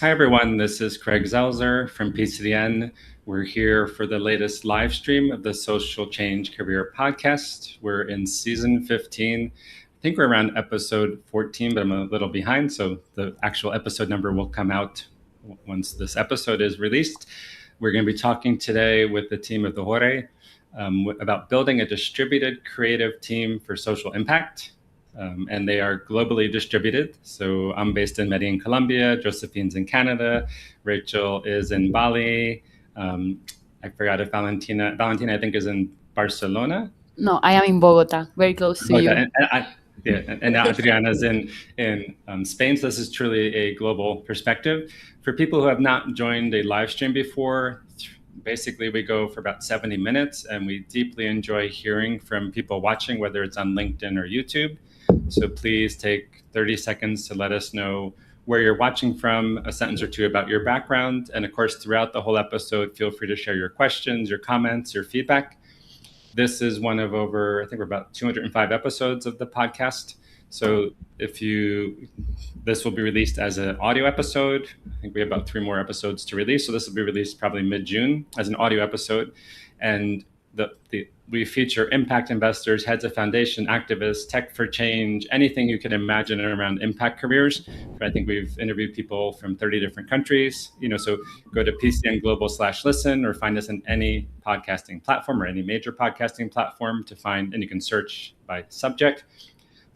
Hi, everyone. This is Craig Zelzer from PCDN. We're here for the latest live stream of the Social Change Career Podcast. We're in season 15. I think we're around episode 14, but I'm a little behind. So the actual episode number will come out once this episode is released. We're going to be talking today with the team of the horae about building a distributed creative team for social impact. And they are globally distributed. So I'm based in Medellin, Colombia. Josephine's in Canada. Rachel is in Bali. I forgot if Valentina, I think, is in Barcelona. No, I am in Bogota, very close to you. And Adriana's in Spain. So this is truly a global perspective. For people who have not joined a live stream before, basically we go for about 70 minutes, and we deeply enjoy hearing from people watching, whether it's on LinkedIn or YouTube. So please take 30 seconds to let us know where you're watching from, a sentence or two about your background. And of course, throughout the whole episode, feel free to share your questions, your comments, your feedback. This is one of over, I think we're about 205 episodes of the podcast. So this will be released as an audio episode. I think we have about 3 more episodes to release. So this will be released probably mid-June as an audio episode. And we feature impact investors, heads of foundation, activists, tech for change, anything you can imagine around impact careers. I think we've interviewed people from 30 different countries. So go to PCN Global/listen or find us in any podcasting platform or any major podcasting platform to find, and you can search by subject.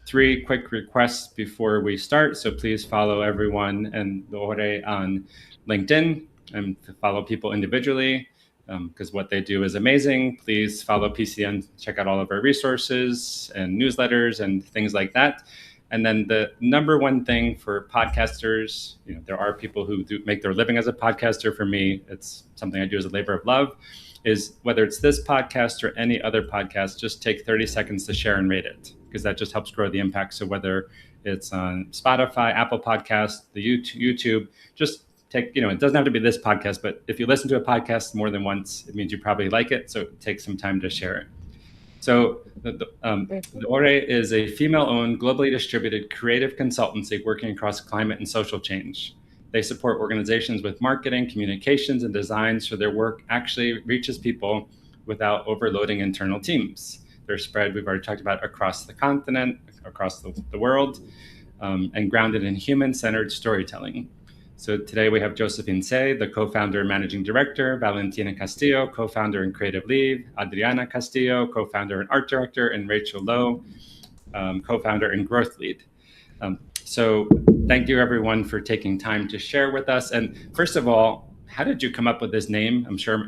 3 quick requests before we start. So please follow everyone and the horae on LinkedIn and to follow people individually. Because what they do is amazing. Please follow PCN, check out all of our resources and newsletters and things like that. And then the number one thing for podcasters, there are people who do make their living as a podcaster. For me, it's something I do as a labor of love, is whether it's this podcast or any other podcast, just take 30 seconds to share and rate it, because that just helps grow the impact. So whether it's on Spotify, Apple Podcasts, the YouTube, just it doesn't have to be this podcast, but if you listen to a podcast more than once, it means you probably like it. So take some time to share it. So the horae is a female-owned, globally distributed creative consultancy working across climate and social change. They support organizations with marketing, communications, and design, so their work actually reaches people without overloading internal teams. They're spread, we've already talked about, across the continent, across the world, and grounded in human-centered storytelling. So today we have Josephine, the co-founder and managing director, Valentina Castillo, co-founder and creative lead, Adriana Castillo, co-founder and art director, and Rachel Lowe, co-founder and growth lead. So thank you everyone for taking time to share with us. And first of all, how did you come up with this name? I'm sure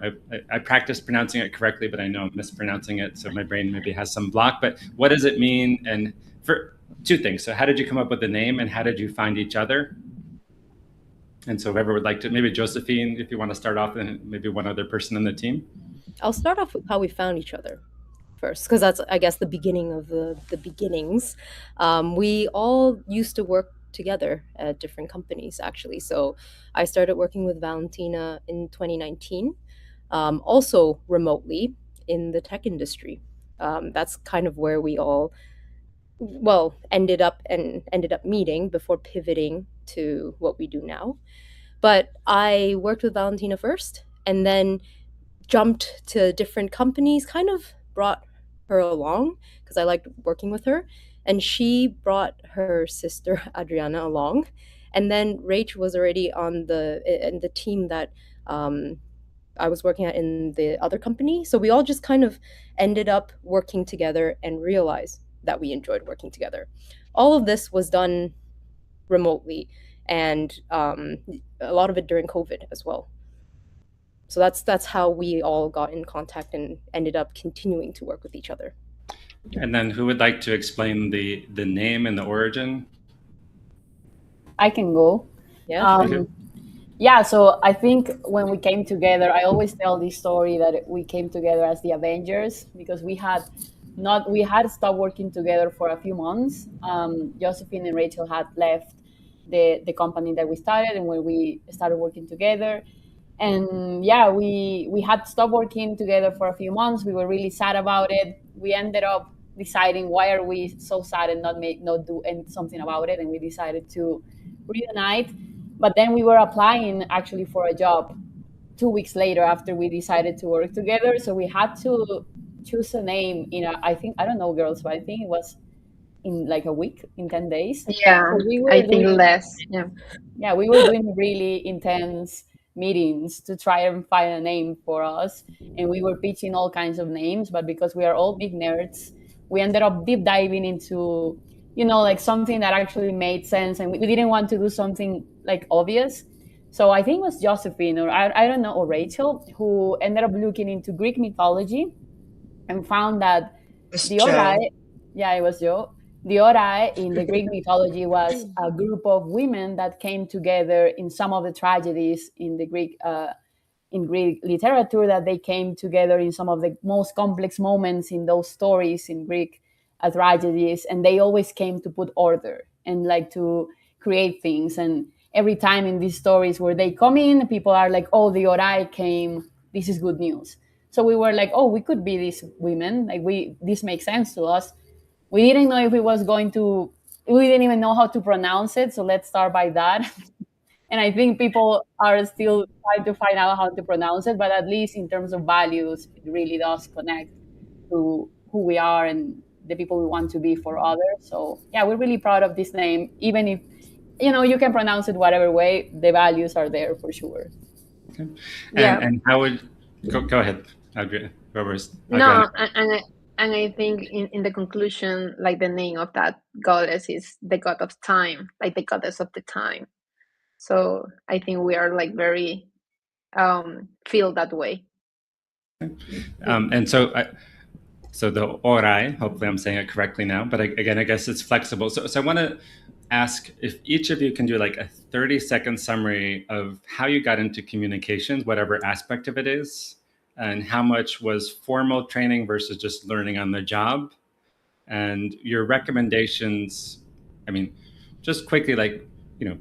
I practiced pronouncing it correctly, but I know I'm mispronouncing it, so my brain maybe has some block. But what does it mean? And for 2 things. So how did you come up with the name, and how did you find each other? And so whoever would like to, maybe Josephine, if you want to start off, and maybe one other person in the team. I'll start off with how we found each other first, because that's, I guess, the beginning of the beginnings. We all used to work together at different companies, actually. So I started working with Valentina in 2019, also remotely in the tech industry. That's kind of where we all, ended up meeting before pivoting to what we do now. But I worked with Valentina first and then jumped to different companies, kind of brought her along because I liked working with her. And she brought her sister, Adriana, along. And then Rach was already in the team that I was working at in the other company. So we all just kind of ended up working together and realized that we enjoyed working together. All of this was done remotely, and a lot of it during COVID as well. So that's how we all got in contact and ended up continuing to work with each other. And then who would like to explain the name and the origin? I can go. Yeah. Sure. Yeah, so I think when we came together, I always tell this story that we came together as the Avengers, because we had stopped working together for a few months. Josephine and Rachel had left the company that we started, and when we started working together. And yeah, we had stopped working together for a few months. We were really sad about it. We ended up deciding, why are we so sad and not do something about it? And we decided to reunite. But then we were applying actually for a job 2 weeks later after we decided to work together. So we had to choose a name in I think, I don't know, girls, but I think it was in like a week, in 10 days. Yeah, So we I were think doing, less. Yeah. yeah, we were doing really intense meetings to try and find a name for us. And we were pitching all kinds of names, but because we are all big nerds, we ended up deep diving into, like something that actually made sense. And we didn't want to do something like obvious. So I think it was Josephine, or I don't know, or Rachel, who ended up looking into Greek mythology and found that It's the Joe. horae, yeah, it was Joe. The horae in the Greek mythology was a group of women that came together in some of the tragedies in Greek literature, that they came together in some of the most complex moments in those stories in Greek tragedies, and they always came to put order and like to create things. And every time in these stories where they come in, people are like, "Oh, the horae came. This is good news." So we were like, "Oh, we could be these women. Like this makes sense to us." We didn't know if it was going to. We didn't even know how to pronounce it. So let's start by that. And I think people are still trying to find out how to pronounce it, but at least in terms of values, it really does connect to who we are and the people we want to be for others. So yeah, we're really proud of this name, even if you can pronounce it whatever way. The values are there for sure. Okay. Yeah. And how would go ahead, whoever's Adriana. No, and I think in the conclusion, like the name of that goddess is the god of time, like the goddess of the time. So I think we are like very feel that way. And so the horae, hopefully I'm saying it correctly now, but again, I guess it's flexible. So I want to ask if each of you can do like a 30-second summary of how you got into communications, whatever aspect of it is, and how much was formal training versus just learning on the job, and your recommendations. I mean, just quickly, like,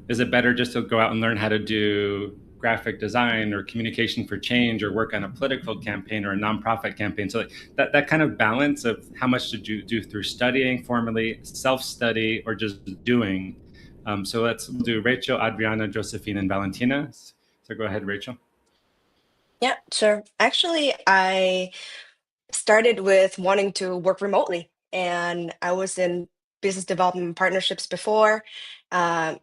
is it better just to go out and learn how to do graphic design or communication for change or work on a political campaign or a nonprofit campaign? So like that kind of balance of how much did you do through studying formally, self-study, or just doing. So let's do Rachel, Adriana, Josephine, and Valentina. So go ahead, Rachel. Yeah, sure. Actually, I started with wanting to work remotely, and I was in business development partnerships before,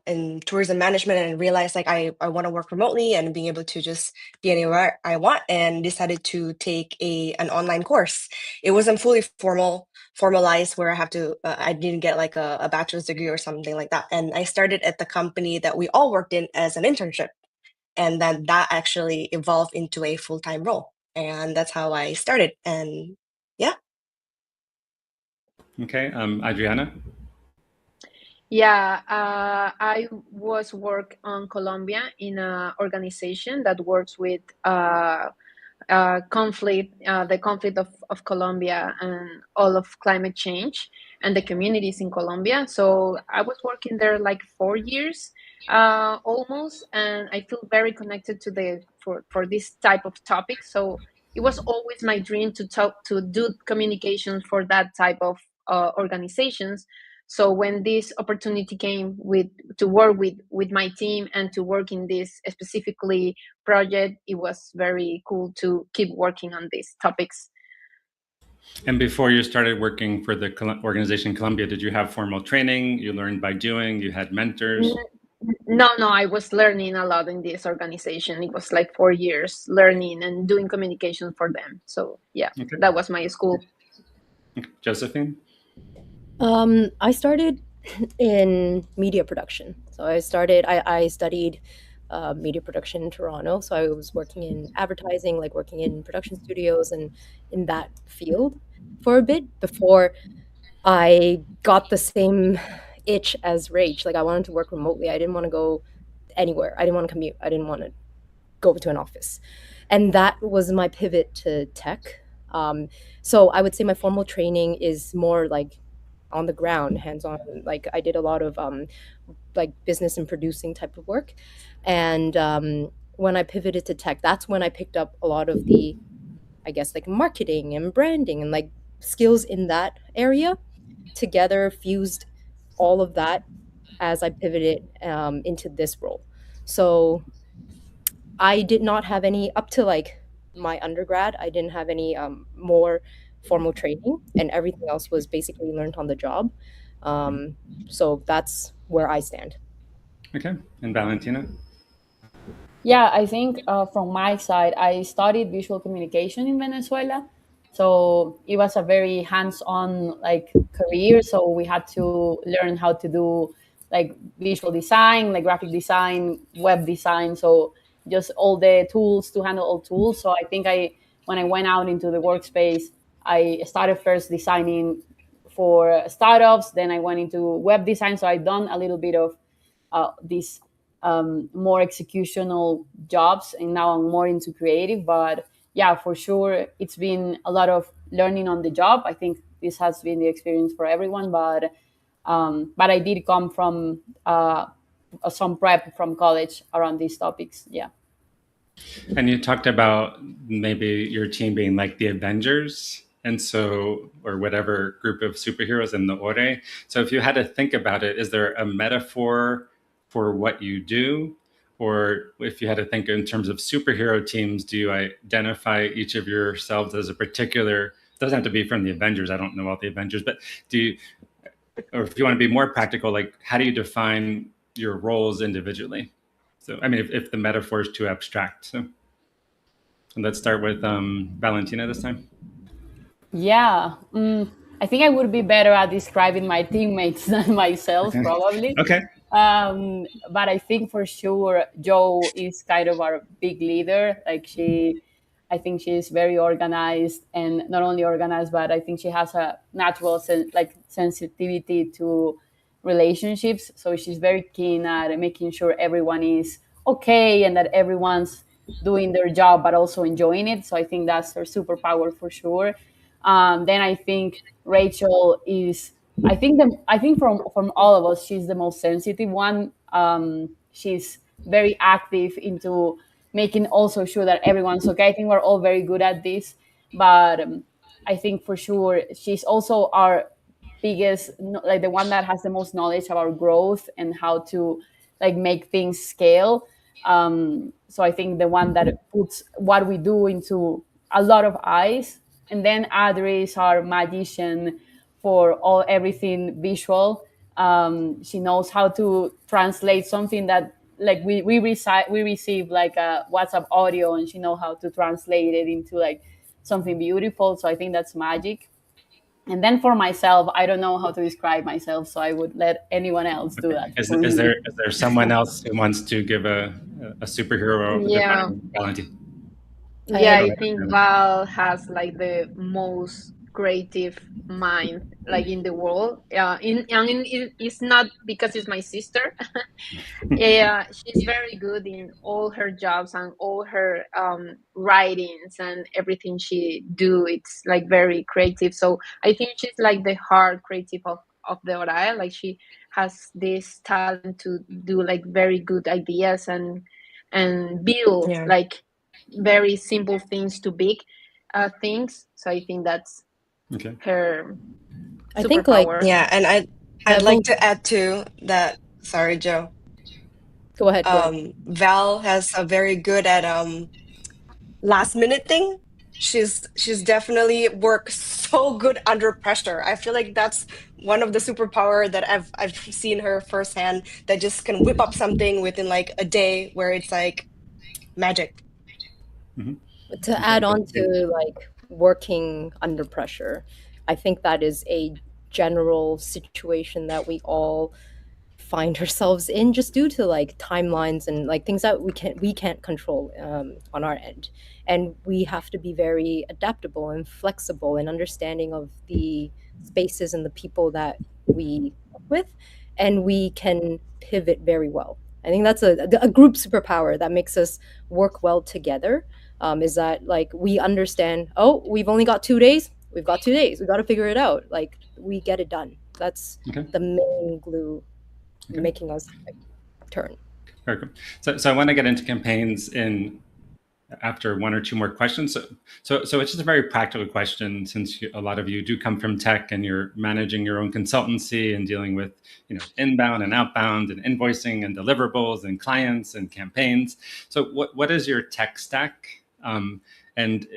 in tourism management, and realized like I want to work remotely and being able to just be anywhere I want, and decided to take an online course. It wasn't fully formalized where I didn't get like a bachelor's degree or something like that. And I started at the company that we all worked in as an internship. And then that actually evolved into a full-time role. And that's how I started. And yeah. Okay, Adriana. Yeah, I was work on Colombia in an organization that works with the conflict of Colombia and all of climate change and the communities in Colombia. So I was working there like 4 years almost, and I feel very connected to for this type of topic. So it was always my dream to do communications for that type of organizations. So when this opportunity came to work with my team and to work in this specifically project, it was very cool to keep working on these topics. And before you started working for the organization Columbia, did you have formal training? You learned by doing? You had mentors? No, I was learning a lot in this organization. It was like 4 years learning and doing communication for them. So yeah, Okay. that was my school. Okay. Josephine? I started in media production. So I studied media production in Toronto. So I was working in advertising, like working in production studios and in that field for a bit before I got the same itch as Rach. Like I wanted to work remotely. I didn't want to go anywhere. I didn't want to commute. I didn't want to go to an office. And that was my pivot to tech. So I would say my formal training is more like on the ground, hands-on. Like I did a lot of like business and producing type of work. And when I pivoted to tech, that's when I picked up a lot of the, I guess, like marketing and branding and like skills in that area together, fused all of that as I pivoted into this role. So I did not have any, up to like my undergrad, I didn't have any more formal training, and everything else was basically learned on the job. So that's where I stand. Okay. And Valentina? Yeah, I think from my side, I studied visual communication in Venezuela. So it was a very hands-on like career. So we had to learn how to do like visual design, like graphic design, web design. So just all the tools to handle all tools. So I think when I went out into the workspace, I started first designing for startups. Then I went into web design. So I done a little bit of these more executional jobs, and now I'm more into creative. But yeah, for sure, it's been a lot of learning on the job. I think this has been the experience for everyone, but I did come from some prep from college around these topics. Yeah. And you talked about maybe your team being like the Avengers, and so, or whatever group of superheroes in the horae. So, if you had to think about it, is there a metaphor for what you do? Or if you had to think in terms of superhero teams, do you identify each of yourselves as a particular? Doesn't have to be from the Avengers. I don't know all the Avengers, but do you, or if you want to be more practical, like how do you define your roles individually? So, I mean, if the metaphor is too abstract. So. And let's start with Valentina this time. Yeah. I think I would be better at describing my teammates than myself, Okay. probably. Okay. But I think for sure Joe is kind of our big leader. I think she's very organized, and not only organized, but I think she has a natural sensitivity to relationships. So she's very keen at making sure everyone is okay and that everyone's doing their job, but also enjoying it. So I think that's her superpower for sure. Then I think Rachel is. I think from all of us, she's the most sensitive one. She's very active into making also sure that everyone's okay. I think we're all very good at this, but I think for sure she's also our biggest, like the one that has the most knowledge about growth and how to like make things scale. So I think the one that puts what we do into a lot of eyes. And then Adri is our magician for all everything visual. She knows how to translate something that like we receive like a WhatsApp audio, and she know how to translate it into like something beautiful. So I think that's magic. And then for myself, I don't know how to describe myself, so I would let anyone else do that Is, for is me. there is there someone else who wants to give a superhero Yeah. define Valentina? Yeah, Go I ahead, think Adriana. Val has like the most creative mind like in the world. It's not because it's my sister. Yeah, she's very good in all her jobs and all her writings and everything she do. It's like very creative. So I think she's like the hard creative of the horae. Like she has this talent to do like very good ideas and build Yeah. like very simple things to big things. So I think that's Okay. her I think like superpower. Yeah, and I'd like Devil. to add to that. Sorry, Joe. Go ahead. Go ahead. Val has a very good at last minute thing. She's definitely works so good under pressure. I feel like that's one of the superpower that I've seen her firsthand, that just can whip up something within like a day where it's like magic. Mm-hmm. To Okay. add on to like working under pressure, I think that is a general situation that we all find ourselves in, just due to like timelines and like things that we can't control on our end, and we have to be very adaptable and flexible and understanding of the spaces and the people that we work with, and we can pivot very well. I think that's a group superpower that makes us work well together. Is that like we understand, oh, we've only got 2 days, we've got 2 days, we got to figure it out, like we get it done. That's Okay. the main glue Okay. making us like, turn. Very cool. So I want to get into campaigns in after one or two more questions. So it's just a very practical question, since a lot of you do come from tech and you're managing your own consultancy and dealing with, inbound and outbound and invoicing and deliverables and clients and campaigns. So what is your tech stack? And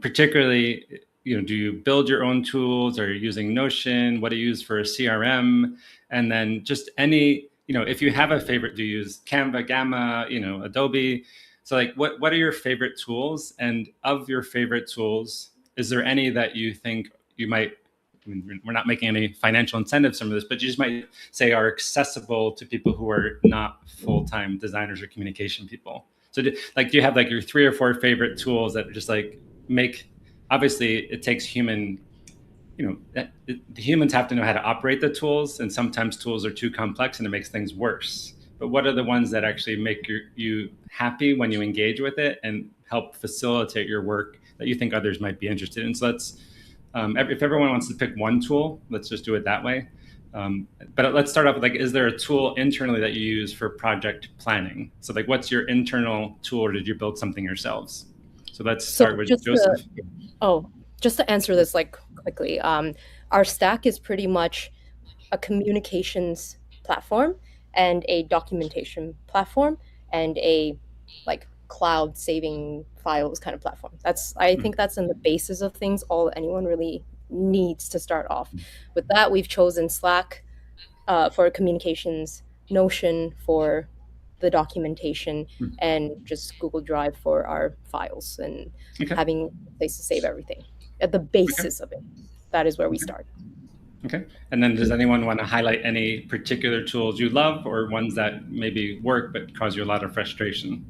particularly, do you build your own tools? Are you using Notion? What do you use for a CRM? And then just any, if you have a favorite, do you use Canva, Gamma, Adobe? So like, what are your favorite tools? And of your favorite tools, is there any that you think you might, we're not making any financial incentives from this, but you just might say are accessible to people who are not full-time designers or communication people? So do you have like your 3 or 4 favorite tools that just like make, obviously it takes human, the humans have to know how to operate the tools, and sometimes tools are too complex and it makes things worse. But what are the ones that actually make you happy when you engage with it and help facilitate your work that you think others might be interested in? So let's, if everyone wants to pick one tool, let's just do it that way. But let's start off with, like, is there a tool internally that you use for project planning? So like, what's your internal tool, or did you build something yourselves? So let's start with Joseph. Just to answer this like quickly, our stack is pretty much a communications platform and a documentation platform and a like cloud saving files kind of platform. I think that's in the basis of things, all anyone really needs to start off. With that, we've chosen Slack for communications, Notion for the documentation, and just Google Drive for our files, and having a place to save everything. At the basis of it, that is where we start. Okay. And then does anyone want to highlight any particular tools you love, or ones that maybe work but cause you a lot of frustration?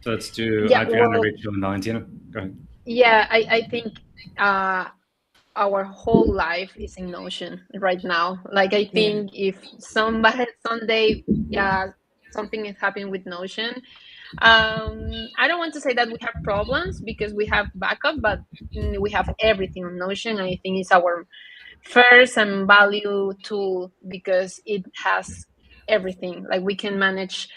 So let's do Adriana, Rachel, and Valentina. Go ahead. Yeah, I think our whole life is in Notion right now. Like, I think if someday something is happening with Notion, I don't want to say that we have problems because we have backup, but we have everything on Notion. I think it's our first and value tool because it has everything. Like, we can manage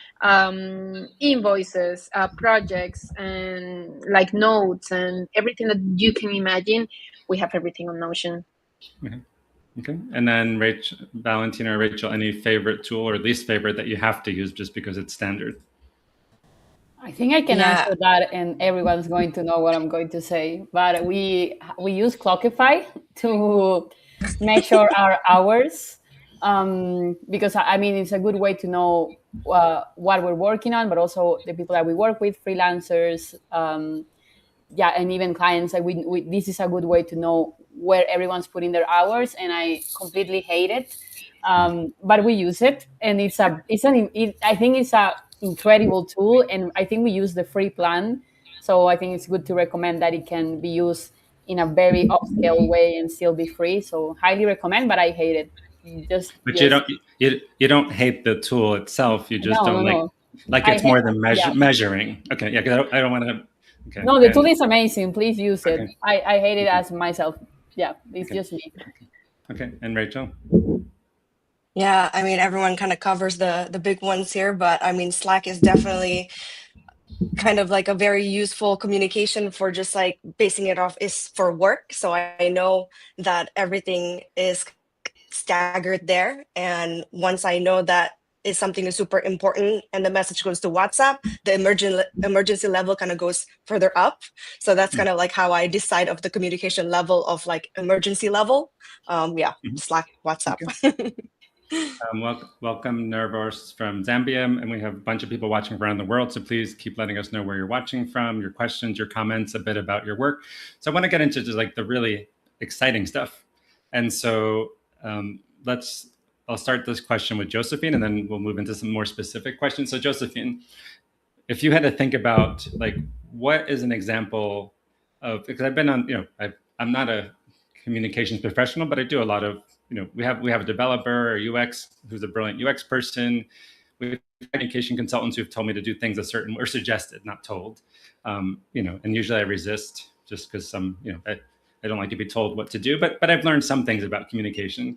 invoices, projects, and like notes and everything that you can imagine. We have everything on Notion. Okay. And then Valentina or Rachel, any favorite tool or least favorite that you have to use just because it's standard? I think I can answer that, and everyone's going to know what I'm going to say. But we use Clockify to measure our hours, because I mean, it's a good way to know what we're working on, but also the people that we work with, freelancers, and even clients. Like this is a good way to know where everyone's putting their hours, and I completely hate it, but we use it, and I think it's a incredible tool, and I think we use the free plan, so I think it's good to recommend that it can be used in a very upscale way and still be free. So highly recommend, but I hate it. You don't hate the tool itself. You just don't like it's more than measuring. Okay, yeah, because I don't want to. Okay. No, the tool is amazing. Please use it. I hate it as myself. Yeah, it's just me. Okay, and Rachel? Yeah, I mean, everyone kind of covers the big ones here, but I mean, Slack is definitely kind of like a very useful communication for just like basing it off is for work. So I know that everything is staggered there. And once I know that is something is super important and the message goes to WhatsApp, the emergency level kind of goes further up. So that's kind of like how I decide of the communication level of like emergency level. Slack, WhatsApp. Okay. Welcome, Nervos from Zambia, and we have a bunch of people watching around the world, so please keep letting us know where you're watching from, your questions, your comments, a bit about your work. So I want to get into just like the really exciting stuff. And so I'll start this question with Josephine, and then we'll move into some more specific questions. So Josephine, if you had to think about like what is an example of, because I've been on, I'm not a communications professional, but I do a lot of, we have a developer or UX who's a brilliant UX person. We have communication consultants who've told me to do things a certain, or suggested, not told, and usually I resist just because I don't like to be told what to do, but I've learned some things about communication.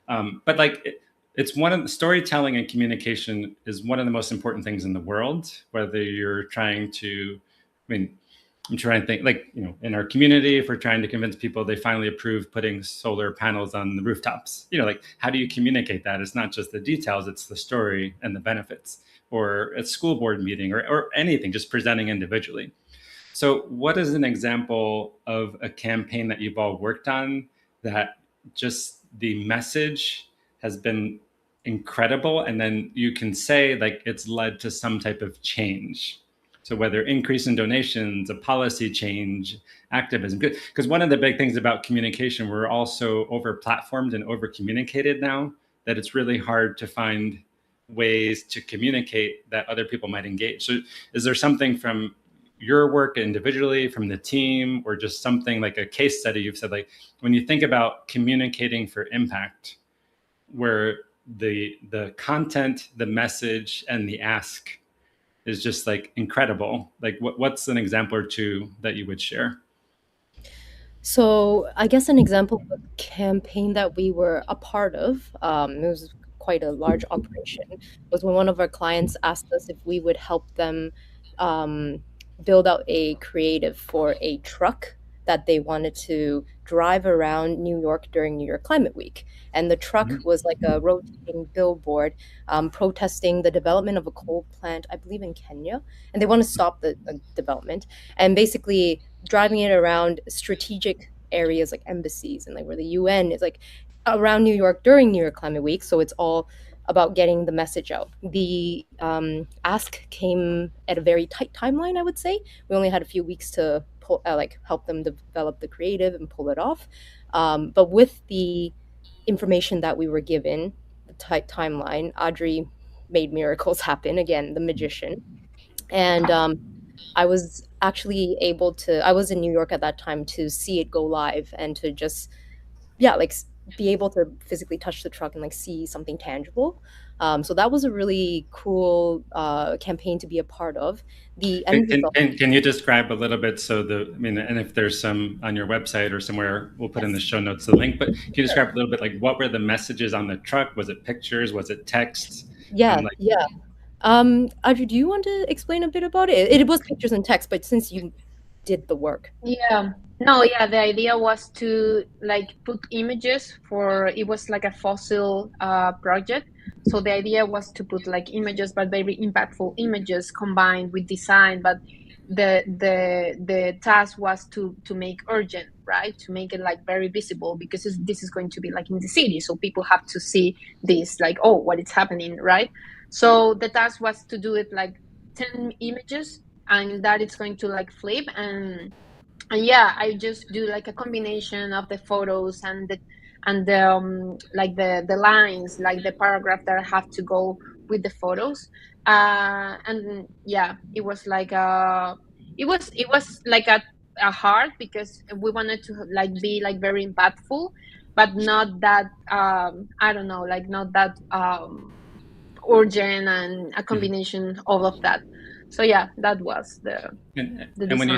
But like it's one of the storytelling and communication is one of the most important things in the world, whether you're trying to, I'm trying to think, like, in our community, if we're trying to convince people, they finally approve putting solar panels on the rooftops. Like, how do you communicate that? It's not just the details, it's the story and the benefits. Or a school board meeting, or anything, just presenting individually. So what is an example of a campaign that you've all worked on that just the message has been incredible, and then you can say like it's led to some type of change? So whether increase in donations, a policy change, activism, because one of the big things about communication, we're also over platformed and over communicated now, that it's really hard to find ways to communicate that other people might engage. So is there something from your work individually, from the team, or just something like a case study you've said, like when you think about communicating for impact, where the content, the message, and the ask is just like incredible? Like what's an example or two that you would share? So I guess an example of a campaign that we were a part of, it was quite a large operation, was when one of our clients asked us if we would help them um, build out a creative for a truck that they wanted to drive around New York during New York Climate Week. And the truck was like a rotating billboard protesting the development of a coal plant, I believe in Kenya. And they want to stop the development. And basically, driving it around strategic areas like embassies and like where the UN is, like around New York during New York Climate Week. So it's all about getting the message out. The ask came at a very tight timeline, I would say. We only had a few weeks to help them develop the creative and pull it off. But with the information that we were given, the tight timeline, Audrey made miracles happen. Again, the magician. And I was actually able to, I was in New York at that time to see it go live and to just, yeah, like be able to physically touch the truck and like see something tangible. So that was a really cool campaign to be a part of. The end result. Can you describe a little bit? And if there's some on your website or somewhere, we'll put in the show notes the link. But can you describe a little bit, like what were the messages on the truck? Was it pictures? Was it text? Yeah, yeah. Audrey, do you want to explain a bit about it? It was pictures and text, but since you did the work. Yeah. No, yeah, the idea was to like put images for, it was like a fossil project. So the idea was to put like images, but very impactful images combined with design. But the task was to make urgent, right? To make it like very visible, because this is going to be like in the city. So people have to see this, like, oh, what is happening, right? So the task was to do it like 10 images, and that it's going to like flip, and yeah, I just do like a combination of the photos and the like the lines, like the paragraph that have to go with the photos. And yeah, it was like it was like a hard, because we wanted to like be like very impactful, but not that I don't know, like not that urgent, and a combination all of that. So yeah, that was the and when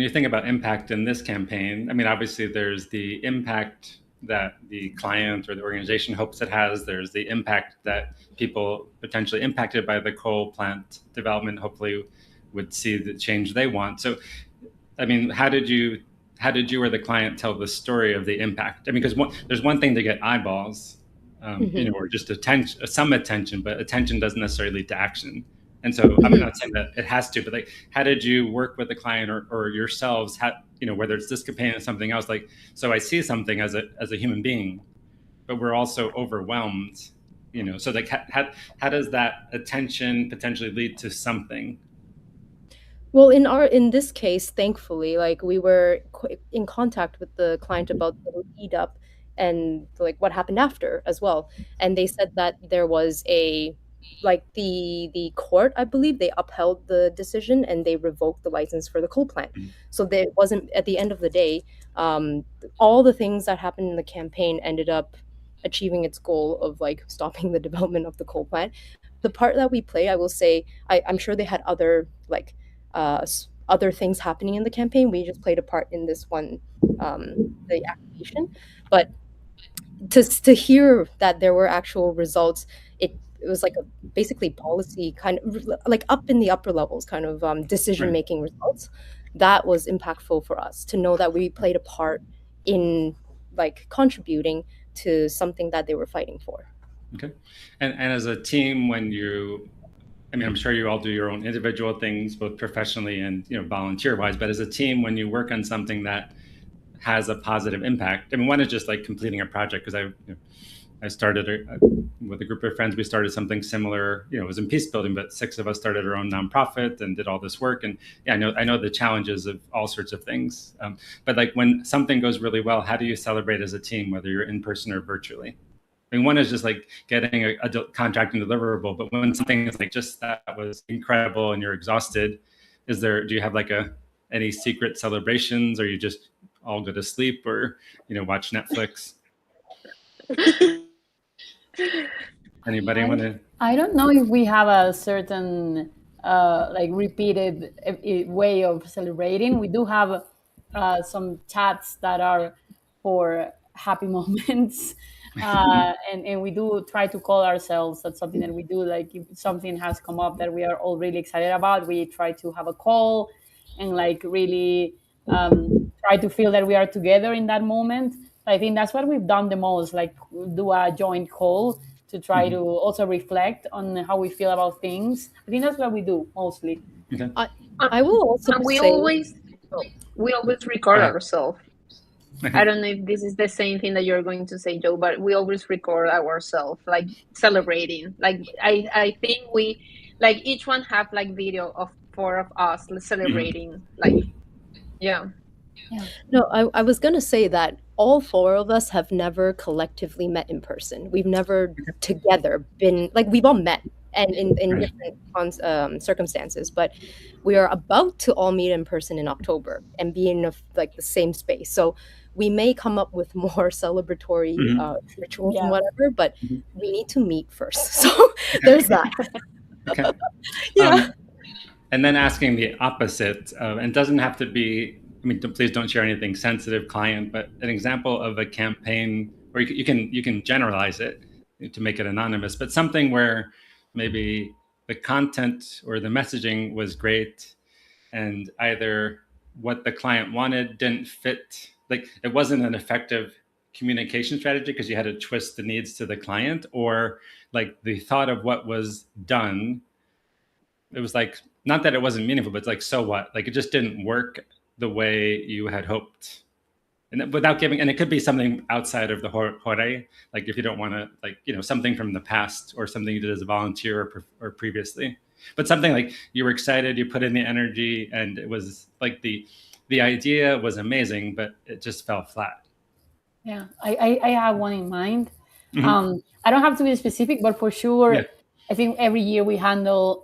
you think about impact in this campaign, I mean, obviously there's the impact that the client or the organization hopes it has. There's the impact that people potentially impacted by the coal plant development hopefully would see the change they want. So, I mean, how did you or the client tell the story of the impact? I mean, because there's one thing to get eyeballs, or just attention, some attention, but attention doesn't necessarily lead to action. And so I'm not saying that it has to, but like, how did you work with the client or yourselves? How, whether it's this campaign or something else, like, so I see something as a human being, but we're also overwhelmed, so like, how does that attention potentially lead to something? Well, in this case, thankfully, like we were in contact with the client about the lead up and like what happened after as well. And they said that there was a like the court, I believe, they upheld the decision and they revoked the license for the coal plant. So there wasn't, at the end of the day, all the things that happened in the campaign ended up achieving its goal of like stopping the development of the coal plant. The part that we play, I will say, I'm sure they had other like other things happening in the campaign. We just played a part in this one, the activation. But to hear that there were actual results, it was like a basically policy kind of like up in the upper levels kind of decision making results. that was impactful for us to know that we played a part in like contributing to something that they were fighting for. Okay. And as a team, when you, I mean, I'm sure you all do your own individual things, both professionally and, you know, volunteer wise, but as a team, when you work on something that has a positive impact, I mean, one is just like completing a project, because I started with a group of friends. We started something similar. You know, it was in peace building, but 6 of us started our own nonprofit and did all this work. And yeah, I know the challenges of all sorts of things. But like when something goes really well, how do you celebrate as a team, whether you're in person or virtually? I mean, one is just like getting a contract and deliverable, but when something is like just that was incredible and you're exhausted, do you have like any secret celebrations, or you just all go to sleep, or, you know, watch Netflix? Anybody want to? I don't know if we have a certain like repeated way of celebrating. We do have some chats that are for happy moments, and we do try to call ourselves. That's something that we do. Like if something has come up that we are all really excited about, we try to have a call and like really try to feel that we are together in that moment. I think that's what we've done the most. Like do a joint call to try to also reflect on how we feel about things. I think that's what we do mostly. Okay. I will also And say we always record ourselves. I don't know if this is the same thing that you're going to say, Joe, but we always record ourselves, like celebrating. Like I think we, like each one have like video of 4 of us celebrating. Like, yeah. No, I was going to say that all 4 of us have never collectively met in person. We've never together been, like, we've all met and in different circumstances, but we are about to all meet in person in October and be in like the same space. So we may come up with more celebratory rituals and whatever, but we need to meet first. So there's that. Okay. Yeah. And then asking the opposite, and it doesn't have to be, I mean, please don't share anything sensitive, client, but an example of a campaign, or you can generalize it to make it anonymous, but something where maybe the content or the messaging was great, and either what the client wanted didn't fit, like it wasn't an effective communication strategy because you had to twist the needs to the client, or like the thought of what was done, it was like, not that it wasn't meaningful, but it's like, so what? Like it just didn't work the way you had hoped. And without giving, and it could be something outside of the horae, like if you don't want to, like, you know, something from the past or something you did as a volunteer or previously, but something like you were excited, you put in the energy, and it was like the idea was amazing, but it just fell flat. Yeah, I have one in mind. I don't have to be specific, but for sure, I think every year we handle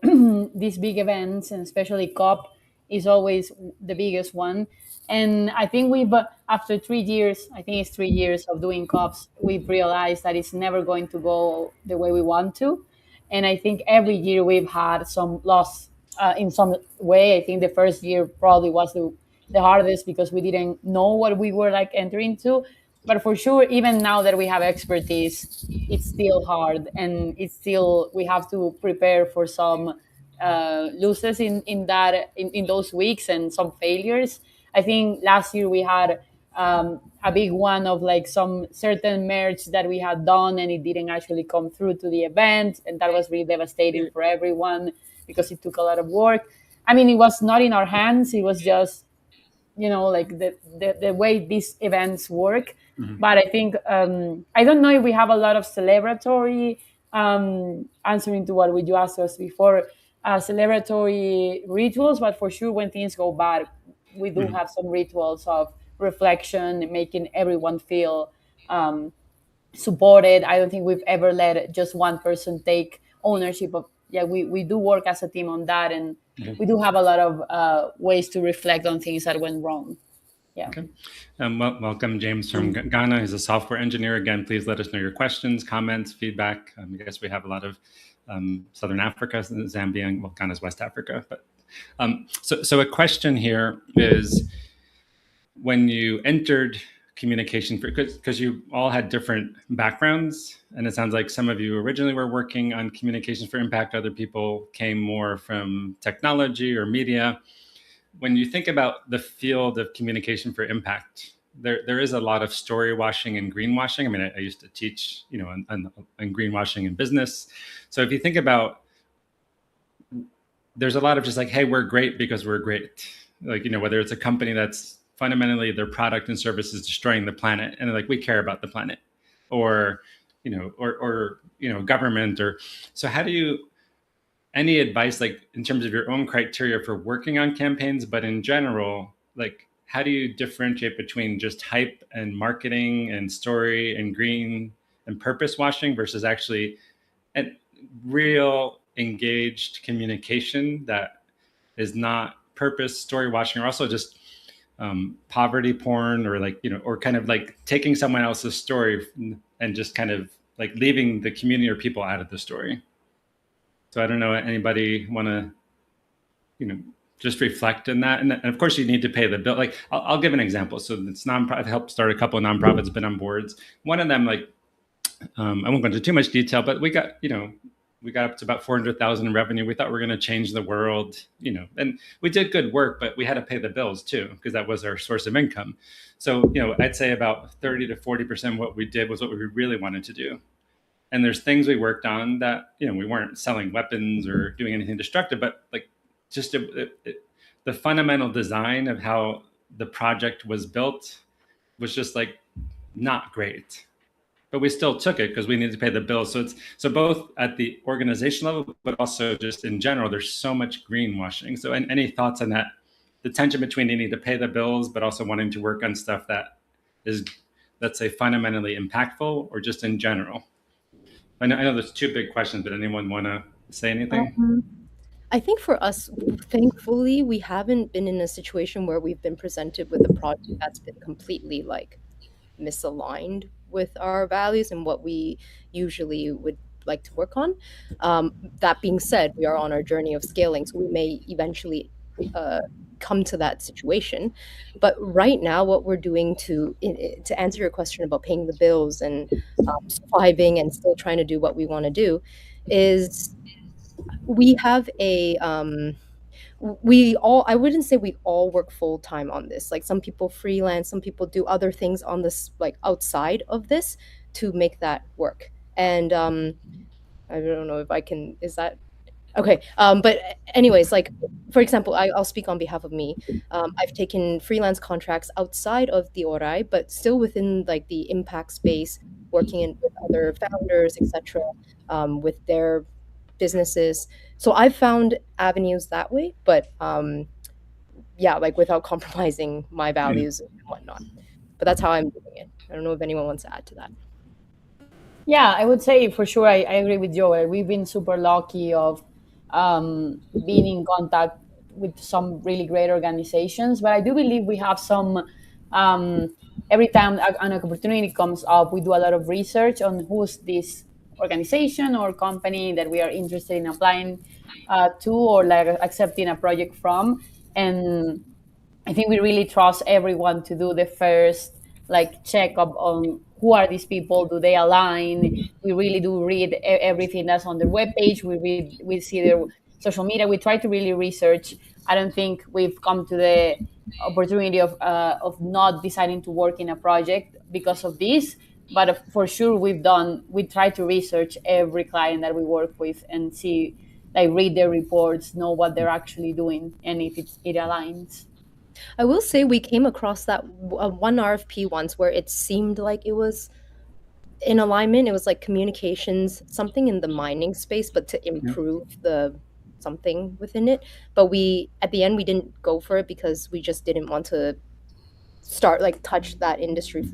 these big events, and especially COP is always the biggest one. And I think after 3 years, I think it's 3 years of doing COPs, we've realized that it's never going to go the way we want to. And I think every year we've had some loss in some way. I think the first year probably was the hardest because we didn't know what we were like entering to. But for sure, even now that we have expertise, it's still hard, and it's still, we have to prepare for some losses in those weeks and some failures. I think last year we had a big one of like some certain merch that we had done and it didn't actually come through to the event, and that was really devastating for everyone because it took a lot of work. I mean, it was not in our hands, it was just, you know, like the way these events work. But I think I don't know if we have a lot of celebratory, answering to what you asked us before, celebratory rituals, but for sure when things go bad, we do have some rituals of reflection, making everyone feel supported. I don't think we've ever let just one person take ownership of, we do work as a team on that, and we do have a lot of ways to reflect on things that went wrong. Yeah. Okay. Welcome, James from Ghana. He's a software engineer. Again, please let us know your questions, comments, feedback. I guess we have a lot of Southern Africa, Zambia, and Ghana's West Africa. But so a question here is, when you entered communication, because you all had different backgrounds, and it sounds like some of you originally were working on communications for impact, other people came more from technology or media. when you think about the field of communication for impact, there is a lot of story washing and greenwashing. I mean, I used to teach, on greenwashing in business. So if you think about, there's a lot of just like, hey, we're great because we're great. Like, whether it's a company that's fundamentally their product and service is destroying the planet, and like, we care about the planet, or, government, or so. How do you, any advice, like in terms of your own criteria for working on campaigns, but in general, like, how do you differentiate between just hype and marketing and story and green and purpose washing versus actually a real engaged communication that is not purpose story washing, or also just poverty porn, or like, or kind of like taking someone else's story and just kind of like leaving the community or people out of the story? So I don't know, anybody want to, just reflect in that? And of course, you need to pay the bill. Like, I'll give an example. So it's nonprofit. I helped start a couple of nonprofits, been on boards. One of them, like, I won't go into too much detail, but we got up to about 400,000 in revenue. We thought we were going to change the world, and we did good work, but we had to pay the bills too, because that was our source of income. So, I'd say about 30 to 40% of what we did was what we really wanted to do. And there's things we worked on that, we weren't selling weapons or doing anything destructive, but like just the fundamental design of how the project was built was just like not great. But we still took it because we needed to pay the bills. So both at the organization level, but also just in general, there's so much greenwashing. So any thoughts on that? The tension between needing to pay the bills, but also wanting to work on stuff that is, let's say, fundamentally impactful, or just in general? I know there's two big questions, but anyone want to say anything? I think for us, thankfully, we haven't been in a situation where we've been presented with a project that's been completely like misaligned with our values and what we usually would like to work on. That being said, we are on our journey of scaling, so we may eventually come to that situation. But right now, what we're doing to answer your question about paying the bills and surviving and still trying to do what we want to do is we have a I wouldn't say we all work full time on this. Like, some people freelance, some people do other things on this, like outside of this, to make that work. And I don't know if I can, is that okay? But anyways, like, for example, I'll speak on behalf of me. I've taken freelance contracts outside of the horae, but still within like the impact space, working with other founders, etc., with their businesses. So I've found avenues that way, but yeah, like without compromising my values and whatnot. But that's how I'm doing it. I don't know if anyone wants to add to that. Yeah, I would say for sure I agree with Joel. We've been super lucky of being in contact with some really great organizations, but I do believe we have some. Every time an opportunity comes up, we do a lot of research on who's this organization or company that we are interested in applying to, or like accepting a project from. And I think we really trust everyone to do the first like checkup on who are these people, do they align. We really do read everything that's on their webpage. We see their social media. We try to really research. I don't think we've come to the opportunity of not deciding to work in a project because of this, but for sure we try to research every client that we work with and see, like, read their reports, know what they're actually doing, and if it aligns. I will say we came across that one RFP once where it seemed like it was in alignment. It was like communications, something in the mining space, but to improve the something within it. But at the end, we didn't go for it because we just didn't want to start like touch that industry.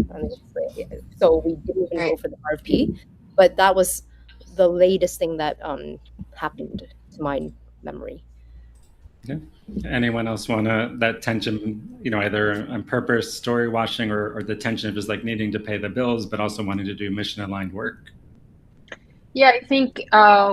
So we didn't even go for the RFP. But that was the latest thing that happened to my memory. Yeah. Anyone else want that tension, either on purpose, story washing, or the tension of just like needing to pay the bills, but also wanting to do mission aligned work? Yeah, I think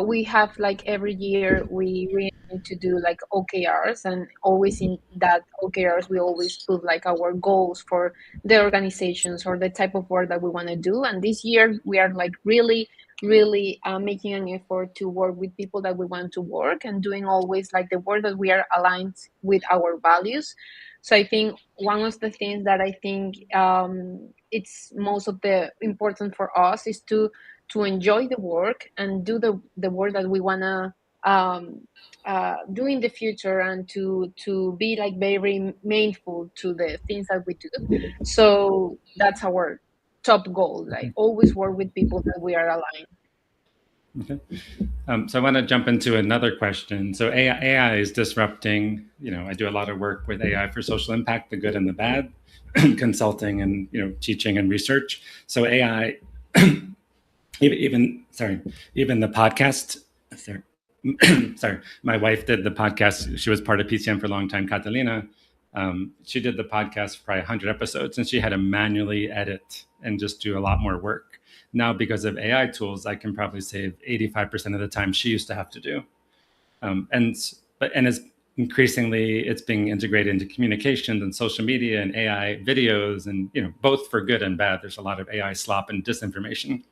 we have, like, every year we need to do like OKRs, and always in that OKRs we always put like our goals for the organizations or the type of work that we want to do. And this year we are like really really making an effort to work with people that we want to work, and doing always like the work that we are aligned with our values. So I think one of the things that I think it's most of the important for us is to enjoy the work and do the work that we want to do in the future, and to be like very mindful to the things that we do. So that's our top goal, like always work with people that we are aligned. Okay. So I want to jump into another question. So AI is disrupting, I do a lot of work with AI for social impact, the good and the bad, consulting and, teaching and research. So AI, even the podcast, sorry, sorry, my wife did the podcast. She was part of PCM for a long time, Catalina. She did the podcast for probably 100 episodes, and she had to manually edit and just do a lot more work. Now, because of AI tools, I can probably save 85% of the time she used to have to do. And it's increasingly, it's being integrated into communications and social media and AI videos, and both for good and bad. There's a lot of AI slop and disinformation.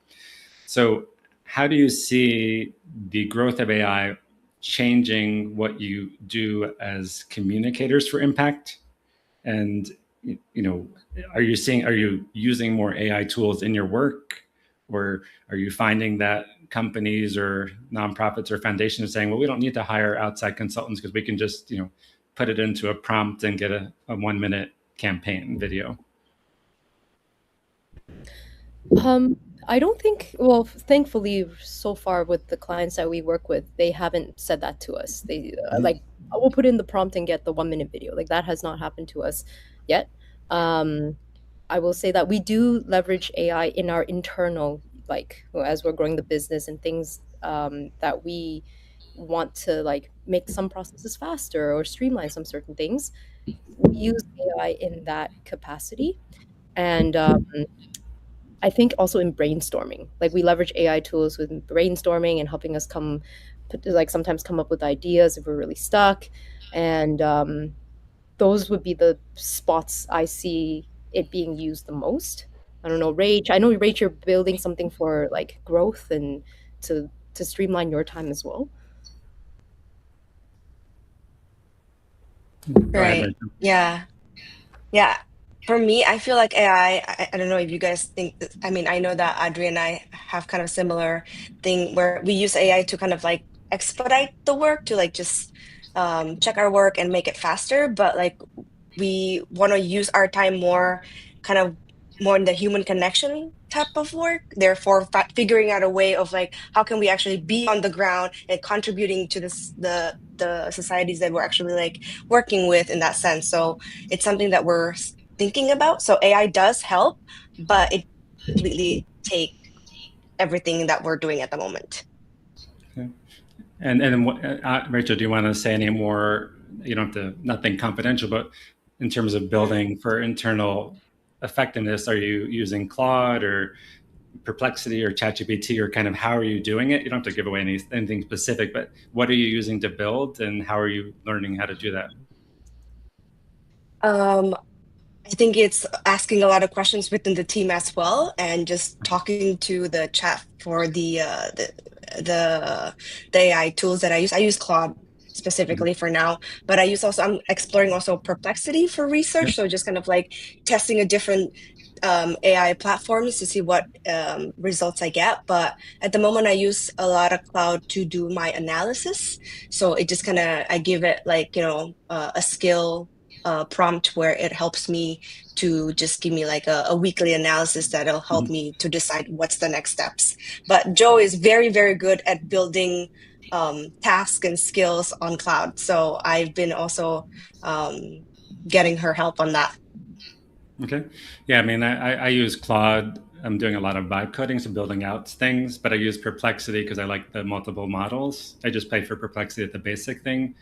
So how do you see the growth of AI changing what you do as communicators for impact? And are you using more AI tools in your work, or are you finding that companies or nonprofits or foundations are saying, well, we don't need to hire outside consultants because we can just put it into a prompt and get a 1-minute campaign video? I don't think, well, thankfully, so far with the clients that we work with, they haven't said that to us. They like, I will put in the prompt and get the 1-minute video. Like that has not happened to us yet. I will say that we do leverage AI in our internal, like as we're growing the business and things that we want to like make some processes faster or streamline some certain things. We use AI in that capacity. And I think also in brainstorming, like we leverage AI tools with brainstorming and helping us like sometimes come up with ideas if we're really stuck. And those would be the spots I see it being used the most. I don't know, Rach. I know, Rach, you're building something for like growth and to streamline your time as well. Go ahead, Right. Rachel. Yeah. Yeah. For me, I feel like AI, I don't know if you guys think, I mean, I know that Adri and I have kind of similar thing where we use AI to kind of like expedite the work, to like just check our work and make it faster. But like we want to use our time more, kind of more in the human connection type of work. Therefore, figuring out a way of like how can we actually be on the ground and contributing to the societies that we're actually like working with in that sense. So it's something that we're thinking about. So AI does help, but it completely take everything that we're doing at the moment. Okay. And Rachel, do you want to say any more? You don't have to, nothing confidential, but in terms of building for internal effectiveness, are you using Claude or Perplexity or ChatGPT, or kind of how are you doing it? You don't have to give away anything specific, but what are you using to build, and how are you learning how to do that? I think it's asking a lot of questions within the team as well, and just talking to the chat for the AI tools that I use. I use Claude specifically for now, but I'm exploring also Perplexity for research. Yep. So just kind of like testing a different AI platforms to see what results I get. But at the moment, I use a lot of Claude to do my analysis. So it just kind of, I give it like, a skill prompt where it helps me to just give me like a weekly analysis that'll help me to decide what's the next steps. But Joe is very, very good at building tasks and skills on Cloud. So I've been also getting her help on that. Okay. Yeah, I mean, I use Claude. I'm doing a lot of vibe coding, so building out things, but I use Perplexity because I like the multiple models. I just pay for Perplexity at the basic thing.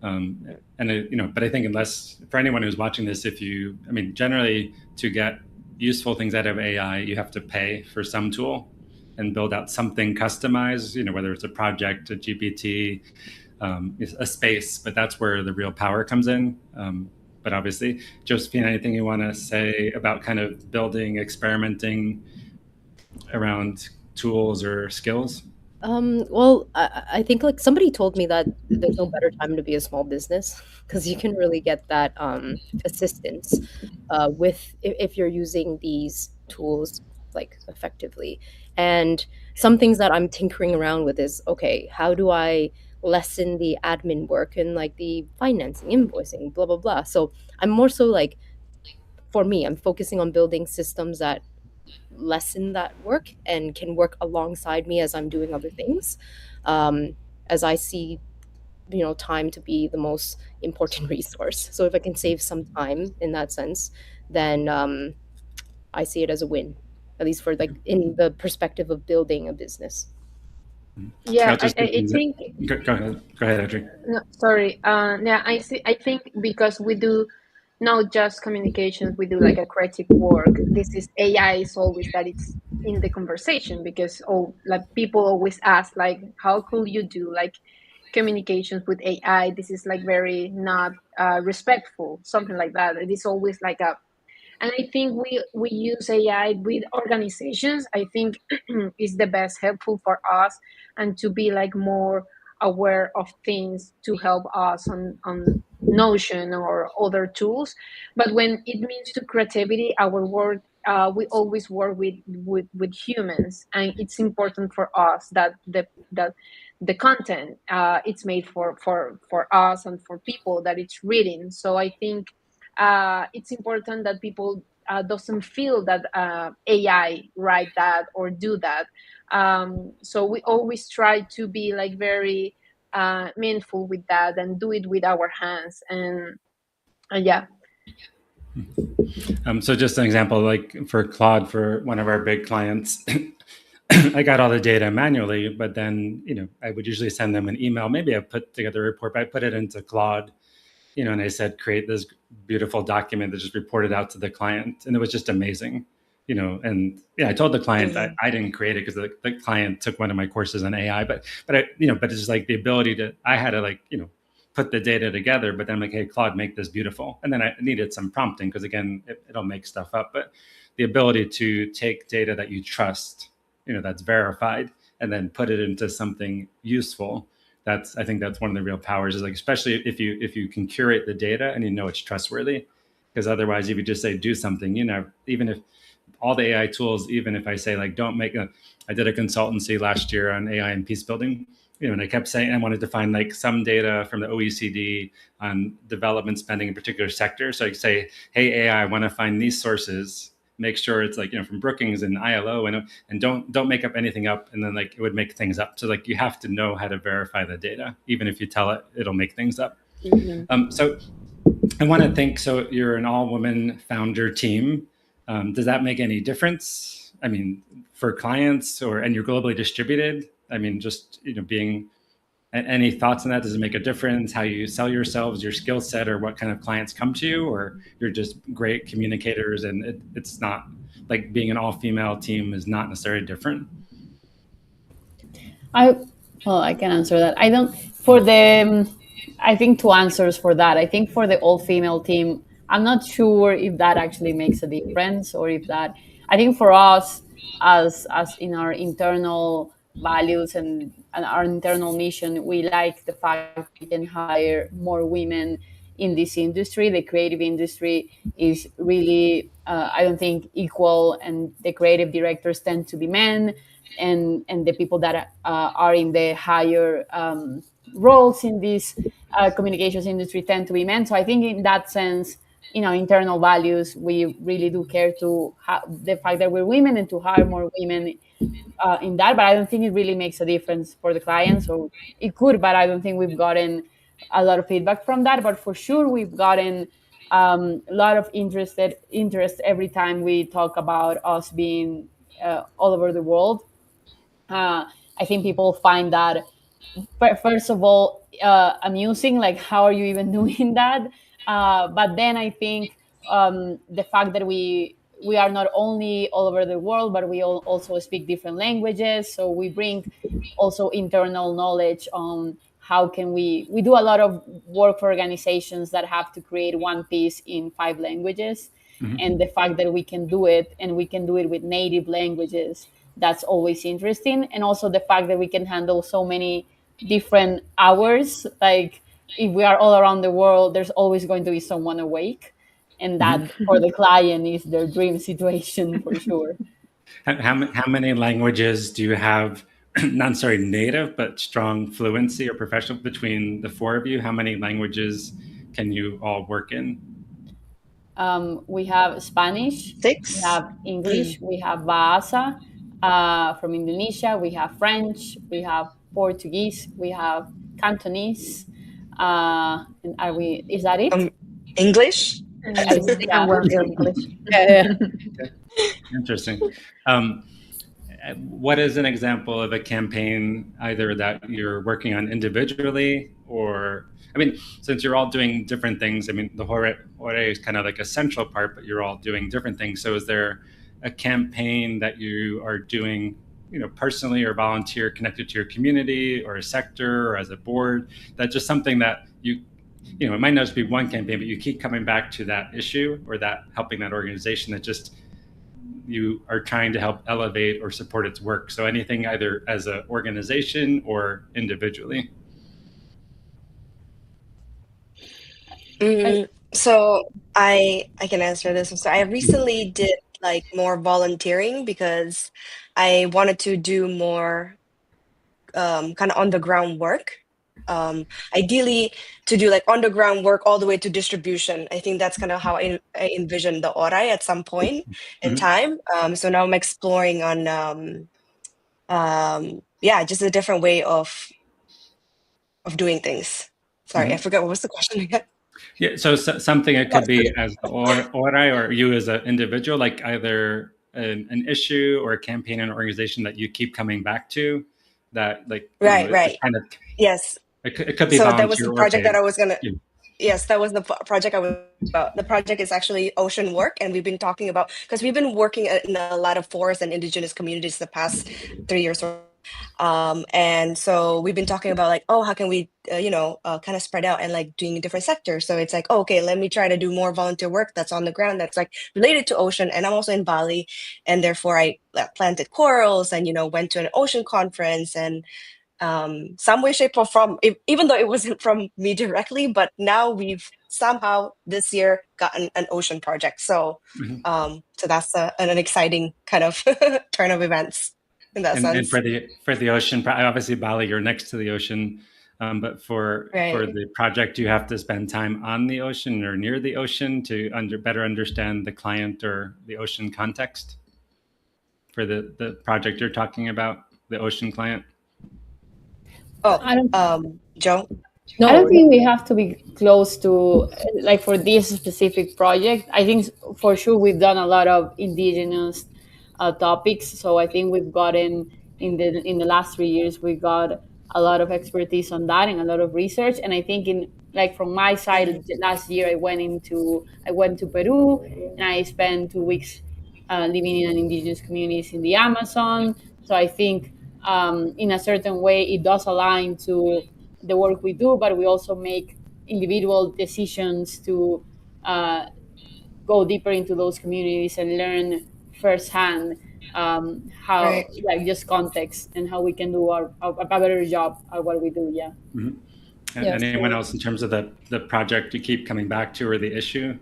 But I think unless, for anyone who's watching this, generally to get useful things out of AI, you have to pay for some tool and build out something customized, whether it's a project, a GPT, a space, but that's where the real power comes in. But obviously, Josephine, anything you want to say about kind of building, experimenting around tools or skills? Well, I think like somebody told me that there's no better time to be a small business because you can really get that assistance with if you're using these tools like effectively. And some things that I'm tinkering around with is okay, how do I lessen the admin work and like the financing, invoicing, blah blah blah. So I'm more so like for me, I'm focusing on building systems that lessen that work and can work alongside me as I'm doing other things. Um, as I see, time to be the most important resource. So if I can save some time in that sense, then I see it as a win, at least for like in the perspective of building a business. Yeah, I'll just I think go ahead. Go ahead, Adri. no, sorry. Yeah, I see. I think because we do not just communications, we do like a creative work. This is AI is always that it's in the conversation because like people always ask like, how could you do like communications with AI? This is like very not respectful, something like that. It is always like a and I think we use AI with organizations. I think is the best helpful for us and to be like more aware of things to help us on Notion or other tools. But when it means to creativity, our work we always work with humans, and it's important for us that the content it's made for us and for people that it's reading. So I think it's important that people doesn't feel that AI write that or do that. So we always try to be like very meaningful with that and do it with our hands. And yeah. So just an example, like for Claude, for one of our big clients, I got all the data manually, but then, I would usually send them an email. Maybe I put together a report, but I put it into Claude, and I said, create this beautiful document that just reported out to the client. And it was just amazing, and yeah, I told the client that I didn't create it because the client took one of my courses on AI, but it's just like the ability I had to like, put the data together, but then I'm like, hey, Claude, make this beautiful. And then I needed some prompting because again, it'll make stuff up, but the ability to take data that you trust, that's verified, and then put it into something useful. I think that's one of the real powers is like, especially if you can curate the data and it's trustworthy, because otherwise if you just say do something, even if all the AI tools, even if I say like, don't make I did a consultancy last year on AI and peace building, and I kept saying I wanted to find like some data from the OECD on development spending in particular sectors. So I say, hey, AI, I want to find these sources. Make sure it's like, from Brookings and ILO, and don't make up anything up. And then like it would make things up. So like you have to know how to verify the data. Even if you tell it, it'll make things up. Mm-hmm. So I want to think, so you're an all-woman founder team. Does that make any difference? I mean, for clients and you're globally distributed. I mean, just, being, any thoughts on that? Does it make a difference how you sell yourselves, your skill set, or what kind of clients come to you, or you're just great communicators and it's not like being an all-female team is not necessarily different? I can answer that. I don't for the. I think two answers for that. I think for the all female team, I'm not sure if that actually makes a difference or if that. I think for us, as in our internal values and our internal mission, we like the fact that we can hire more women in this industry. The creative industry is really, I don't think, equal, and the creative directors tend to be men, and the people that are in the higher roles in this communications industry tend to be men. So I think in that sense, internal values, we really do care to the fact that we're women and to hire more women in that. But I don't think it really makes a difference for the clients, or it could, but I don't think we've gotten a lot of feedback from that. But for sure, we've gotten a lot of interest every time we talk about us being all over the world. I think people find that first of all amusing, like how are you even doing that? But then I think the fact that we are not only all over the world, but we also speak different languages, so we bring also internal knowledge on how can we do a lot of work for organizations that have to create one piece in 5 languages. And the fact that we can do it, and we can do it with native languages, that's always interesting. And also the fact that we can handle so many different hours. Like if we are all around the world, there's always going to be someone awake. And that for the client is their dream situation for sure. How many languages do you have? Not sorry, native, but strong fluency or professional between the four of you? How many languages can you all work in? We have Spanish, we 6. have English, we have Bahasa from Indonesia, we have French, we have Portuguese, we have Cantonese. And are we? Is that it? English. Yeah. And well, English. Yeah. Interesting. What is an example of a campaign either that you're working on individually or, I mean, since you're all doing different things, I mean, the horae is kind of like a central part, but you're all doing different things. So is there a campaign that you are doing, personally or volunteer connected to your community or a sector or as a board, that's just something that it might not just be one campaign, but you keep coming back to that issue or that helping that organization that just you are trying to help elevate or support its work. So anything either as an organization or individually. So I can answer this. So I recently did like more volunteering because I wanted to do more kind of on the ground work. Ideally to do like on the ground work all the way to distribution. I think that's kind of how I envisioned the horae at some point in time. So now I'm exploring on just a different way of doing things. Sorry, I forgot what was the question again. Yeah, so something it could be as the horae or you as an individual, like either an issue or a campaign and organization that you keep coming back to, that like right. kind of Yes. It could be so volunteer that was the project that I was gonna. Yeah. Yes, that was the project I was about. The project is actually ocean work, and we've been talking about because we've been working in a lot of forest and indigenous communities the past 3 years. And so we've been talking about like, how can we, kind of spread out and like doing different sectors. So it's like, okay, let me try to do more volunteer work that's on the ground that's like related to ocean. And I'm also in Bali, and therefore I planted corals and went to an ocean conference and. Some way, shape, or form, even though it wasn't from me directly, but now we've somehow this year gotten an ocean project. So, so that's an exciting kind of turn of events in that sense. And for the ocean, obviously Bali, you're next to the ocean, but for the project, you have to spend time on the ocean or near the ocean to better understand the client or the ocean context for the project you're talking about, the ocean client. Joe? No, I don't think we have to be close to like for this specific project. I think for sure we've done a lot of indigenous topics. So I think we've gotten in the last 3 years we got a lot of expertise on that and a lot of research. And I think from my side last year I went to Peru and I spent 2 weeks living in an indigenous communities in the Amazon. So I think in a certain way it does align to the work we do, but we also make individual decisions to go deeper into those communities and learn firsthand how like just context and how we can do a better job at what we do. Yeah. And anyone else in terms of the project you keep coming back to or the issue?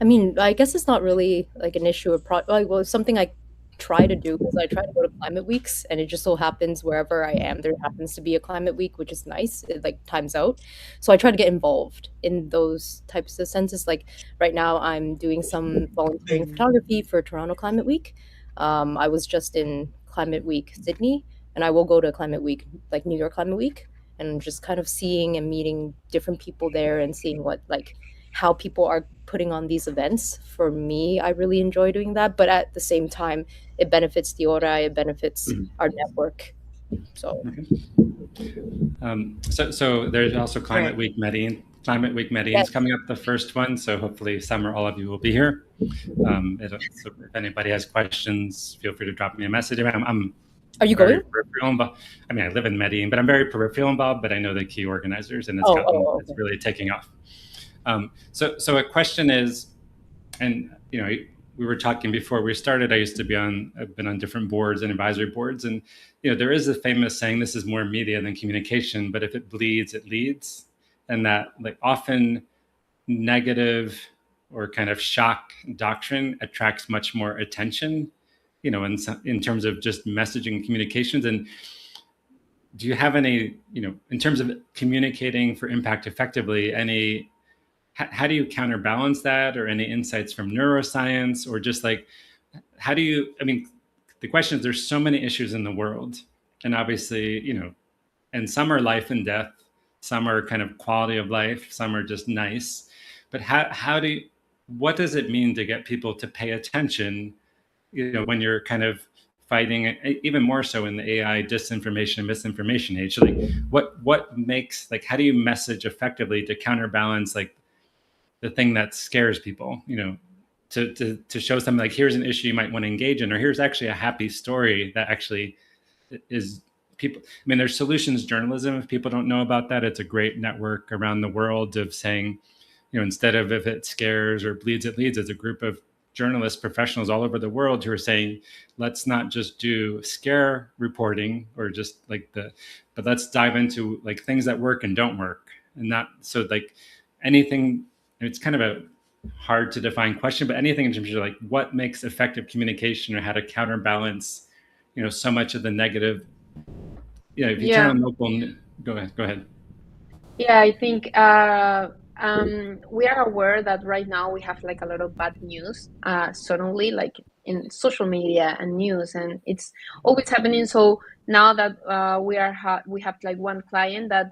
I mean, I guess it's not really like an issue of well, it's something I try to do because I try to go to climate weeks, and it just so happens wherever I am, there happens to be a climate week, which is nice. It like times out, so I try to get involved in those types of senses. Like right now, I'm doing some volunteering photography for Toronto Climate Week. I was just in Climate Week Sydney, and I will go to Climate Week like New York Climate Week, and just kind of seeing and meeting different people there and seeing what like how people are putting on these events. For me, I really enjoy doing that, but at the same time it benefits the horae, it benefits our network. So so there's also Climate Week Medellin. Climate Week Medellin is coming up, the first one, so hopefully some or all of you will be here. So if anybody has questions, feel free to drop me a message. Are you going? I mean, I live in Medellin, but I'm very peripheral involved, but I know the key organizers, and it's really taking off. So a question is, and we were talking before we started. I've been on different boards and advisory boards, and there is a famous saying: "This is more media than communication, but if it bleeds, it leads." And that, like, often negative or kind of shock doctrine attracts much more attention, in terms of just messaging communications. And do you have any, in terms of communicating for impact effectively, how do you counterbalance that, or any insights from neuroscience, or just like, the question is, there's so many issues in the world, and obviously, and some are life and death, some are kind of quality of life, some are just nice. But what does it mean to get people to pay attention, when you're kind of fighting, even more so in the AI disinformation and misinformation age? Like, what makes, like, how do you message effectively to counterbalance, like, the thing that scares people, to show something like, here's an issue you might want to engage in, or here's actually a happy story that actually is people. I mean, there's solutions journalism. If people don't know about that, it's a great network around the world of saying, instead of if it scares or bleeds, it leads. It's a group of journalists, professionals all over the world who are saying, let's not just do scare reporting or just like but let's dive into like things that work and don't work. And not so like anything, it's kind of a hard to define question, but anything in terms of like what makes effective communication, or how to counterbalance, so much of the negative. If you turn on local, go ahead. Yeah, I think we are aware that right now we have like a lot of bad news suddenly, like in social media and news, and it's always happening. So now that we have like one client that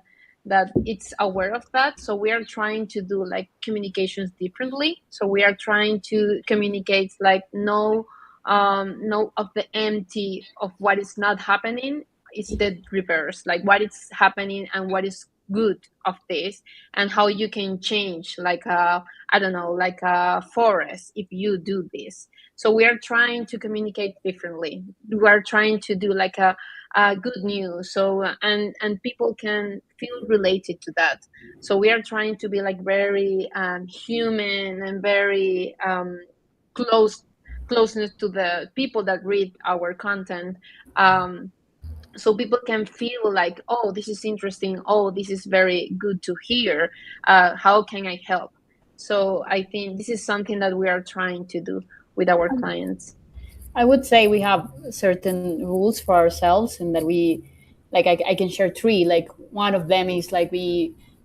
it's aware of that, so we are trying to do like communications differently. So we are trying to communicate like no of the empty of what is not happening. It's the reverse, like what is happening and what is good of this, and how you can change like I don't know, like a forest if you do this. So we are trying to communicate differently. We are trying to do like a good news, so and people can feel related to that. So we are trying to be like very human and very closeness to the people that read our content, so people can feel like, oh, this is interesting, oh, this is very good to hear, how can I help? So I think this is something that we are trying to do with our clients. I would say we have certain rules for ourselves, and that we, like, I can share three. Like, one of them is like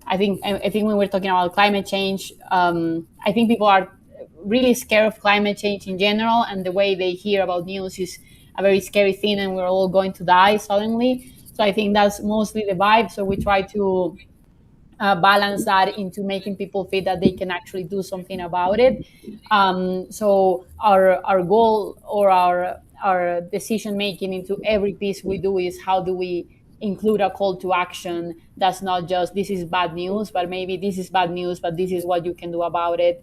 I think when we're talking about climate change, I think people are really scared of climate change in general, and the way they hear about news is a very scary thing, and we're all going to die suddenly. So I think that's mostly the vibe. So we try to balance that into making people feel that they can actually do something about it. So our goal, or our decision making into every piece we do, is how do we include a call to action that's not just this is bad news, but maybe this is bad news, but this is what you can do about it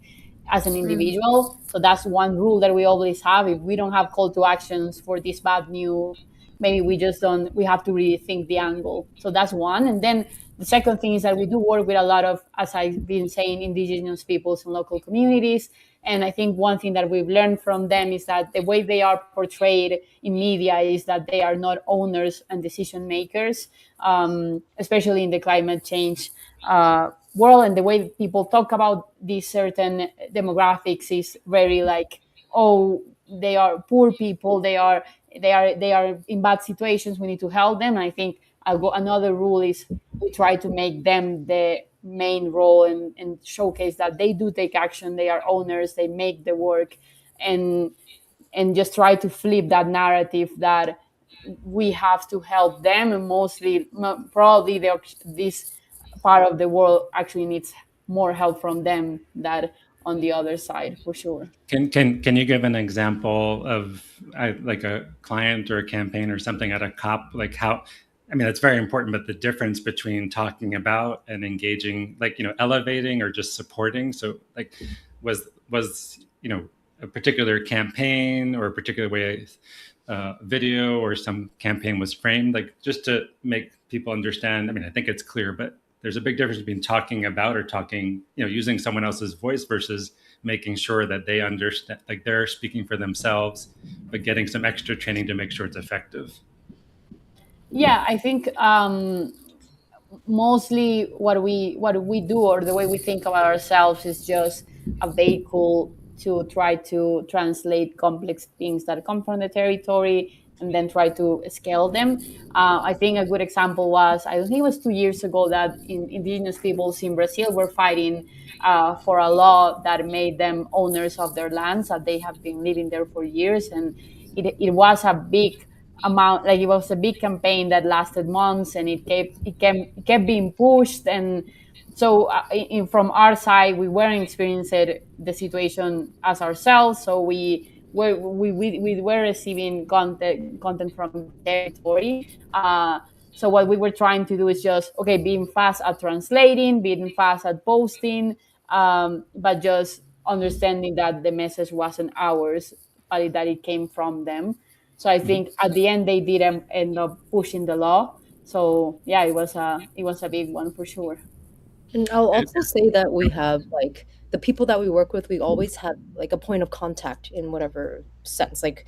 as an individual. So that's one rule that we always have. If we don't have call to actions for this bad news, maybe we have to rethink the angle. So that's one. And then the second thing is that we do work with a lot of, as I've been saying, indigenous peoples and local communities. And I think one thing that we've learned from them is that the way they are portrayed in media is that they are not owners and decision makers, especially in the climate change world. And the way people talk about these certain demographics is very like, oh, they are poor people, they are in bad situations, we need to help them. And I think another rule is we try to make them the main role, and showcase that they do take action, they are owners, they make the work, and just try to flip that narrative that we have to help them, and probably this part of the world actually needs more help from them than on the other side, for sure. Can you give an example of like a client or a campaign or something at a COP, like how, I mean, that's very important, but the difference between talking about and engaging, like, elevating or just supporting. So like, was a particular campaign or a particular way, video or some campaign was framed, like, just to make people understand. I mean, I think it's clear, but there's a big difference between talking about or talking, using someone else's voice versus making sure that they understand, like they're speaking for themselves, but getting some extra training to make sure it's effective. Yeah, I think mostly what we do, or the way we think about ourselves, is just a vehicle to try to translate complex things that come from the territory and then try to scale them. I think a good example was, I think it was 2 years ago, that indigenous peoples in Brazil were fighting for a law that made them owners of their lands, that they have been living there for years. And it was a big amount, like it was a big campaign that lasted months, and it kept being pushed. And so from our side, we weren't experiencing the situation as ourselves, so we were receiving content from the territory. So what we were trying to do is just, okay, being fast at translating, being fast at posting, but just understanding that the message wasn't ours, but that it came from them. So I think at the end they didn't end up pushing the law. So yeah, it was a big one for sure. And I'll also say that we have like the people that we work with, we always have like a point of contact in whatever sense. Like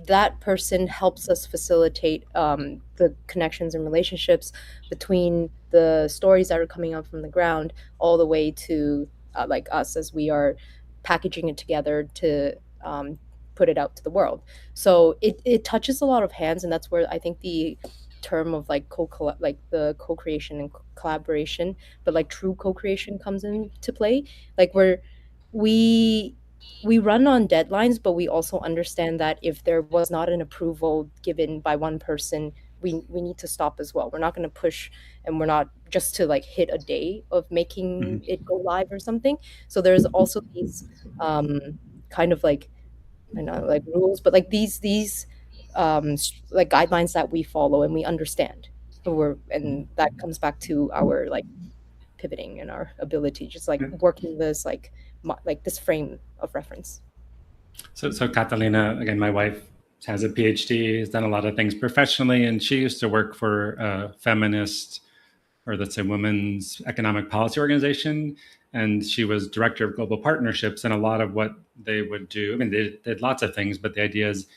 that person helps us facilitate the connections and relationships between the stories that are coming up from the ground all the way to like us as we are packaging it together to put it out to the world. So it touches a lot of hands, and that's where I think the term of like like the co-creation and collaboration, but like true co-creation comes into play. Like we we run on deadlines, but we also understand that if there was not an approval given by one person, we need to stop as well. We're not going to push, and we're not just to like hit a day of making it go live or something. So there's also these kind of like, I know, like rules, but like these like guidelines that we follow and we understand. And that comes back to our like pivoting and our ability, just like working this like like this frame of reference. So Catalina, again, my wife has a PhD, has done a lot of things professionally, and she used to work for a feminist, or let's say women's economic policy organization. And she was director of global partnerships. And a lot of what they would do, I mean, they did lots of things, but the idea is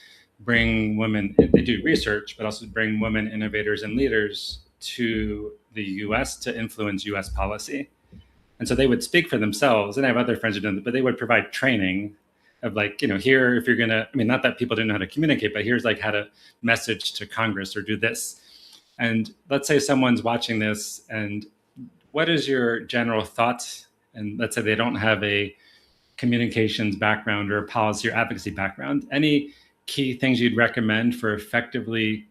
bring women, they do research, but also bring women innovators and leaders to the US to influence US policy. And so they would speak for themselves. And I have other friends who do that, but they would provide training of like, here, if you're going to, I mean, not that people didn't know how to communicate, but here's like how to message to Congress or do this. And let's say someone's watching this, and what is your general thoughts? And let's say they don't have a communications background or a policy or advocacy background. Any key things you'd recommend for effectively,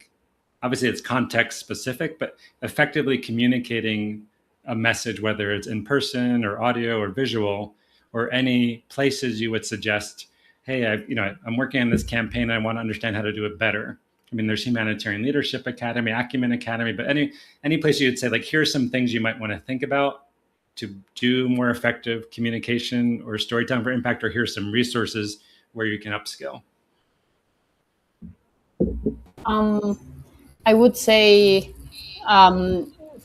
obviously it's context specific, but effectively communicating a message, whether it's in person or audio or visual, or any places you would suggest, hey, I'm working on this campaign and I want to understand how to do it better. I mean, there's Humanitarian Leadership Academy, Acumen Academy, but any place you would say, like, here's some things you might want to think about to do more effective communication or storytelling for impact, or here's some resources where you can upskill. I would say,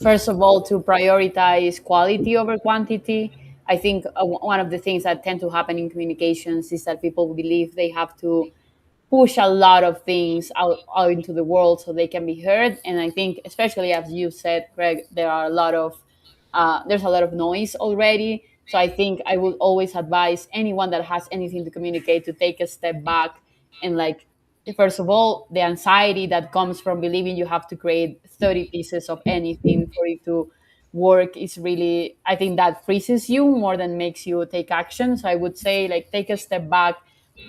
first of all, to prioritize quality over quantity. I think one of the things that tend to happen in communications is that people believe they have to push a lot of things out into the world so they can be heard. And I think, especially as you said, Greg, there's a lot of noise already. So I think I would always advise anyone that has anything to communicate to take a step back and, like, first of all, the anxiety that comes from believing you have to create 30 pieces of anything for it to work is really, I think that freezes you more than makes you take action. So I would say, like, take a step back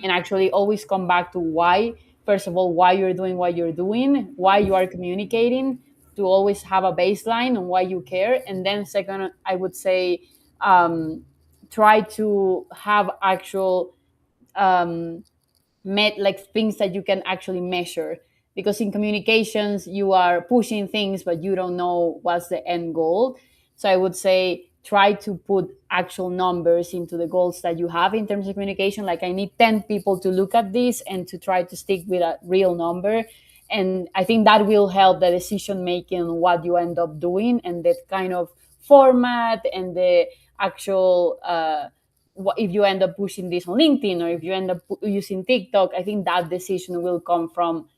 and actually always come back to why. First of all, why you're doing what you're doing, why you are communicating, to always have a baseline on why you care. And then second, I would say, try to have actual like things that you can actually measure, because in communications you are pushing things but you don't know what's the end goal. So I would say, try to put actual numbers into the goals that you have in terms of communication. Like, I need 10 people to look at this, and to try to stick with a real number. And I think that will help the decision making on what you end up doing, and that kind of format and the actual if you end up pushing this on LinkedIn or if you end up using TikTok. I think that decision will come from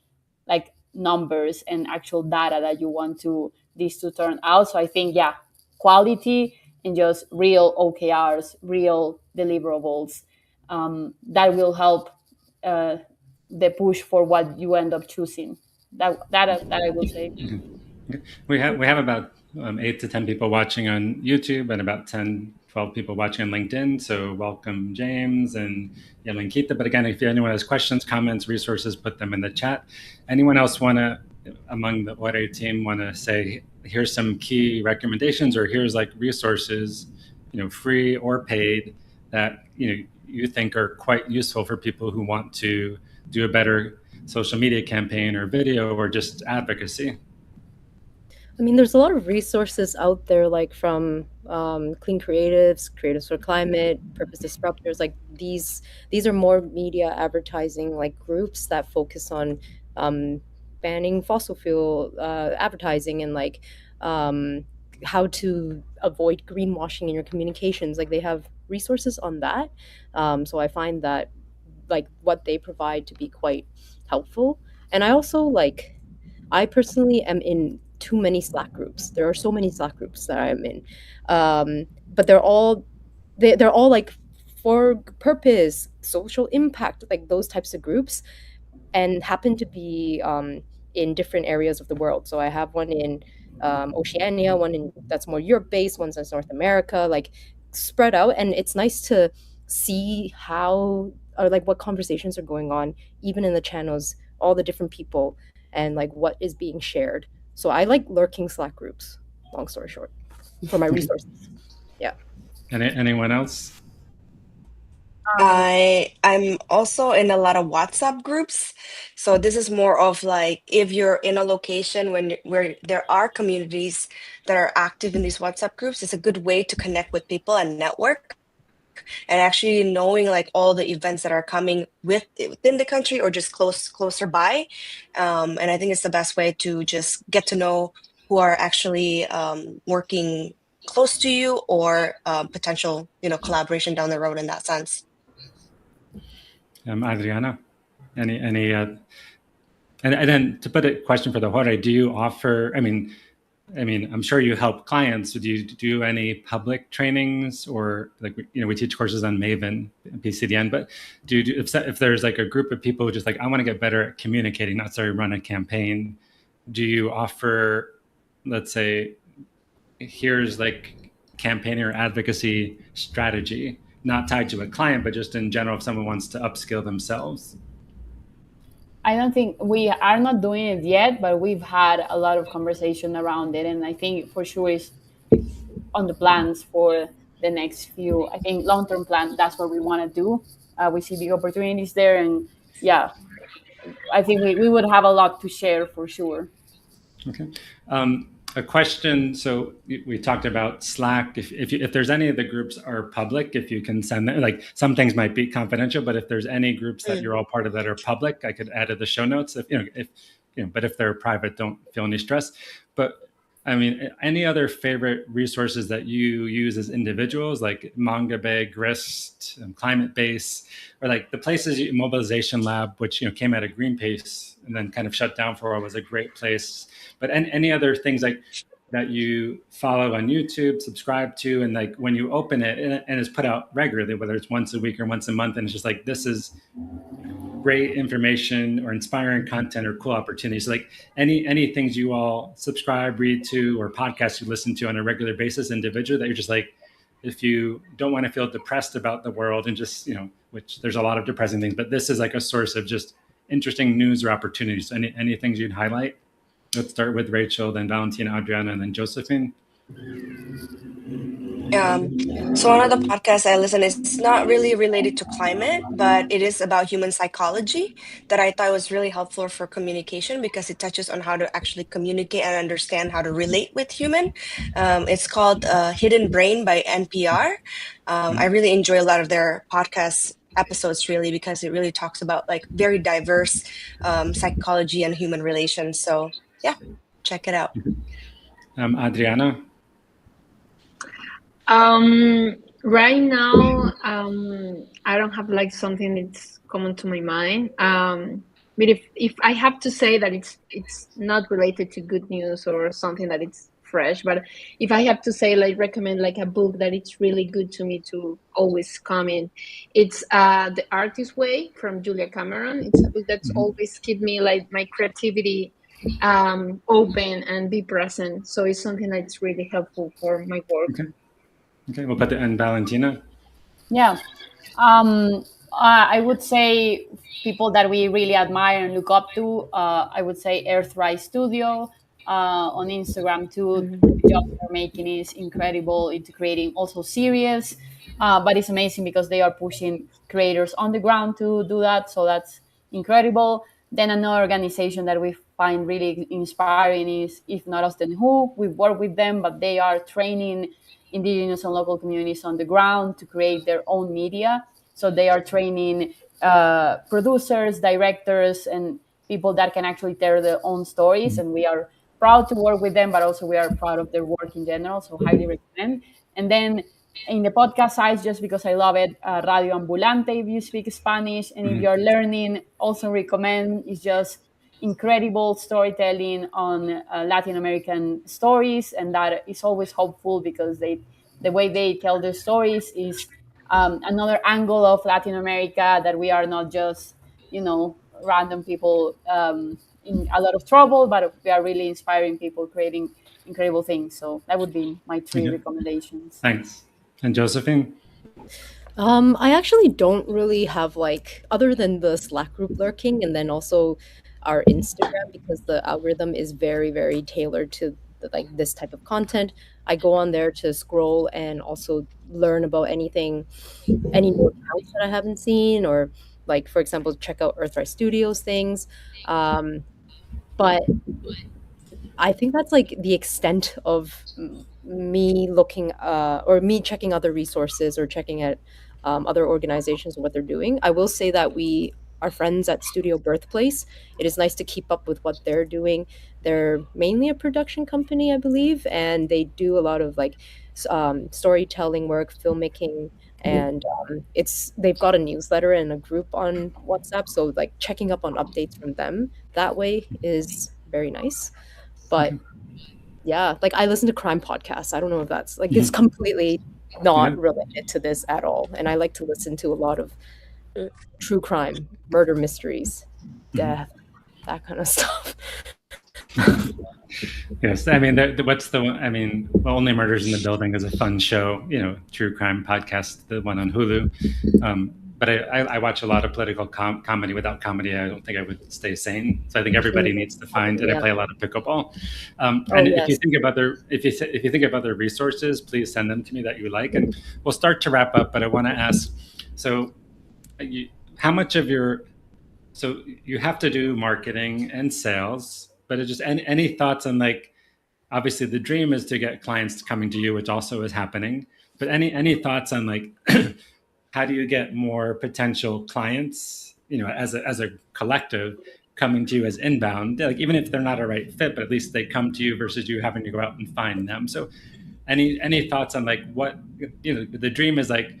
like numbers and actual data that you want to this to turn out. So I think, yeah, quality and just real OKRs, real deliverables, that will help uh, the push for what you end up choosing. That I will say. We have about 8 to 10 people watching on YouTube and about 10, 12 people watching on LinkedIn. So welcome, James and Yelenkita. But again, if anyone has questions, comments, resources, put them in the chat. Anyone else want to, among the horae team, want to say, here's some key recommendations, or here's like resources, free or paid, that you think are quite useful for people who want to do a better social media campaign or video or just advocacy? I mean, there's a lot of resources out there, like from Clean Creatives, Creatives for Climate, Purpose Disruptors. Like these are more media advertising like groups that focus on um, banning fossil fuel advertising and like um, how to avoid greenwashing in your communications. Like they have resources on that. So I find that like what they provide to be quite helpful. And I personally am in too many Slack groups. There are so many Slack groups that I'm in, but they're all like for purpose, social impact, like those types of groups, and happen to be in different areas of the world. So I have one in Oceania, one in that's more Europe based, one's in North America, like spread out, and it's nice to see how or like what conversations are going on, even in the channels, all the different people, and like what is being shared. So I like lurking Slack groups. Long story short, for my resources. Yeah. Anyone else? I'm also in a lot of WhatsApp groups. So this is more of like if you're in a location where there are communities that are active in these WhatsApp groups, it's a good way to connect with people and network. And actually knowing like all the events that are coming within the country or just closer by. And I think it's the best way to just get to know who are actually working close to you or potential, collaboration down the road in that sense. Adriana, any and then to put a question for the horae, do you offer? I mean, I'm sure you help clients. Do you do any public trainings, or like we teach courses on Maven, PCDN, but if there's like a group of people who just like I want to get better at communicating, not necessarily run a campaign, do you offer, let's say, here's like campaigning or advocacy strategy, not tied to a client, but just in general, if someone wants to upskill themselves? I don't think we are not doing it yet, but we've had a lot of conversation around it, and I think for sure it's on the plans for the next few. I think long-term plan. That's what we want to do. We see the opportunities there, and yeah, I think we would have a lot to share for sure. Okay. A question. So we talked about Slack. If there's any of the groups are public, if you can send them, like some things might be confidential, but if there's any groups that you're all part of that are public, I could add to the show notes. But if they're private, don't feel any stress. But I mean, any other favorite resources that you use as individuals, like Manga Bay, Grist, Climate Base, or like the places, Mobilization Lab, which came out of Greenpeace and then kind of shut down for a while, was a great place. But any other things like that you follow on YouTube, subscribe to, and like when you open it and it's put out regularly, whether it's once a week or once a month, and it's just like this is great information or inspiring content or cool opportunities. Like any things you all subscribe, read to, or podcasts you listen to on a regular basis individually that you're just like, if you don't want to feel depressed about the world and just, which there's a lot of depressing things, but this is like a source of just interesting news or opportunities. Any things you'd highlight? Let's start with Rachel, then Valentina, Adriana, and then Josephine. So one of the podcasts I listen is not really related to climate, but it is about human psychology that I thought was really helpful for communication because it touches on how to actually communicate and understand how to relate with human. It's called Hidden Brain by NPR. I really enjoy a lot of their podcast episodes really because it really talks about like very diverse psychology and human relations. So yeah, check it out. Adriana? Right now, I don't have like something that's common to my mind. But if I have to say that it's not related to good news or something that it's fresh, but if I have to say like recommend like a book that it's really good to me to always come in, it's The Artist Way from Julia Cameron. It's a book that's Mhm. always keep me like my creativity open and be present. So it's something that's really helpful for my work. Okay. Okay. We'll put the and Valentina. Yeah. I would say people that we really admire and look up to. I would say Earthrise Studio on Instagram too. Mhm. The job they're making is incredible into creating also series, but it's amazing because they are pushing creators on the ground to do that. So that's incredible. Then another organization that we find really inspiring is If Not Us Then Who. We work with them, but they are training indigenous and local communities on the ground to create their own media. So they are training producers, directors, and people that can actually tell their own stories. And we are proud to work with them, but also we are proud of their work in general. So highly recommend. And then in the podcast side, just because I love it, Radio Ambulante if you speak Spanish, and if Mhm. you're learning, also recommend. It's just incredible storytelling on Latin American stories, and that is always hopeful because the way they tell their stories is another angle of Latin America, that we are not just random people in a lot of trouble, but we are really inspiring people creating incredible things. So that would be my three Okay. recommendations. Thanks. And Josephine. I actually don't really have like other than the Slack group lurking and then also our Instagram because the algorithm is very, very tailored to like this type of content. I go on there to scroll and also learn about anything, any new accounts that I haven't seen, or like for example, check out Earthrise Studios things. Um, but I think that's like the extent of me looking or me checking other resources or checking at other organizations and what they're doing. I will say that we are friends at Studio Birthplace. It is nice to keep up with what they're doing. They're mainly a production company, I believe, and they do a lot of like storytelling work, filmmaking, and it's they've got a newsletter and a group on WhatsApp. So like checking up on updates from them that way is very nice. But Okay. yeah, like I listen to crime podcasts. I don't know if that's like it's Mhm. completely Yeah. not related to this at all. And I like to listen to a lot of true crime, murder mysteries, Mhm. death, that kind of stuff. Yes, I mean, what's the one? I mean, well, Only Murders in the Building is a fun show, true crime podcast, the one on Hulu. But I watch a lot of political comedy. Without comedy, I don't think I would stay sane. So I think everybody Mm, needs to find, and I yeah. play a lot of pickleball. Oh And if you yes. think of if you think of other resources, please send them to me that you like, and we'll start to wrap up. But I want to ask, so you, how much of your so you have to do marketing and sales, but it just any thoughts on like obviously the dream is to get clients coming to you, which also is happening. But any thoughts on like how do you get more potential clients, as a collective coming to you as inbound, like even if they're not a right fit, but at least they come to you versus you having to go out and find them. So any thoughts on like what the dream is like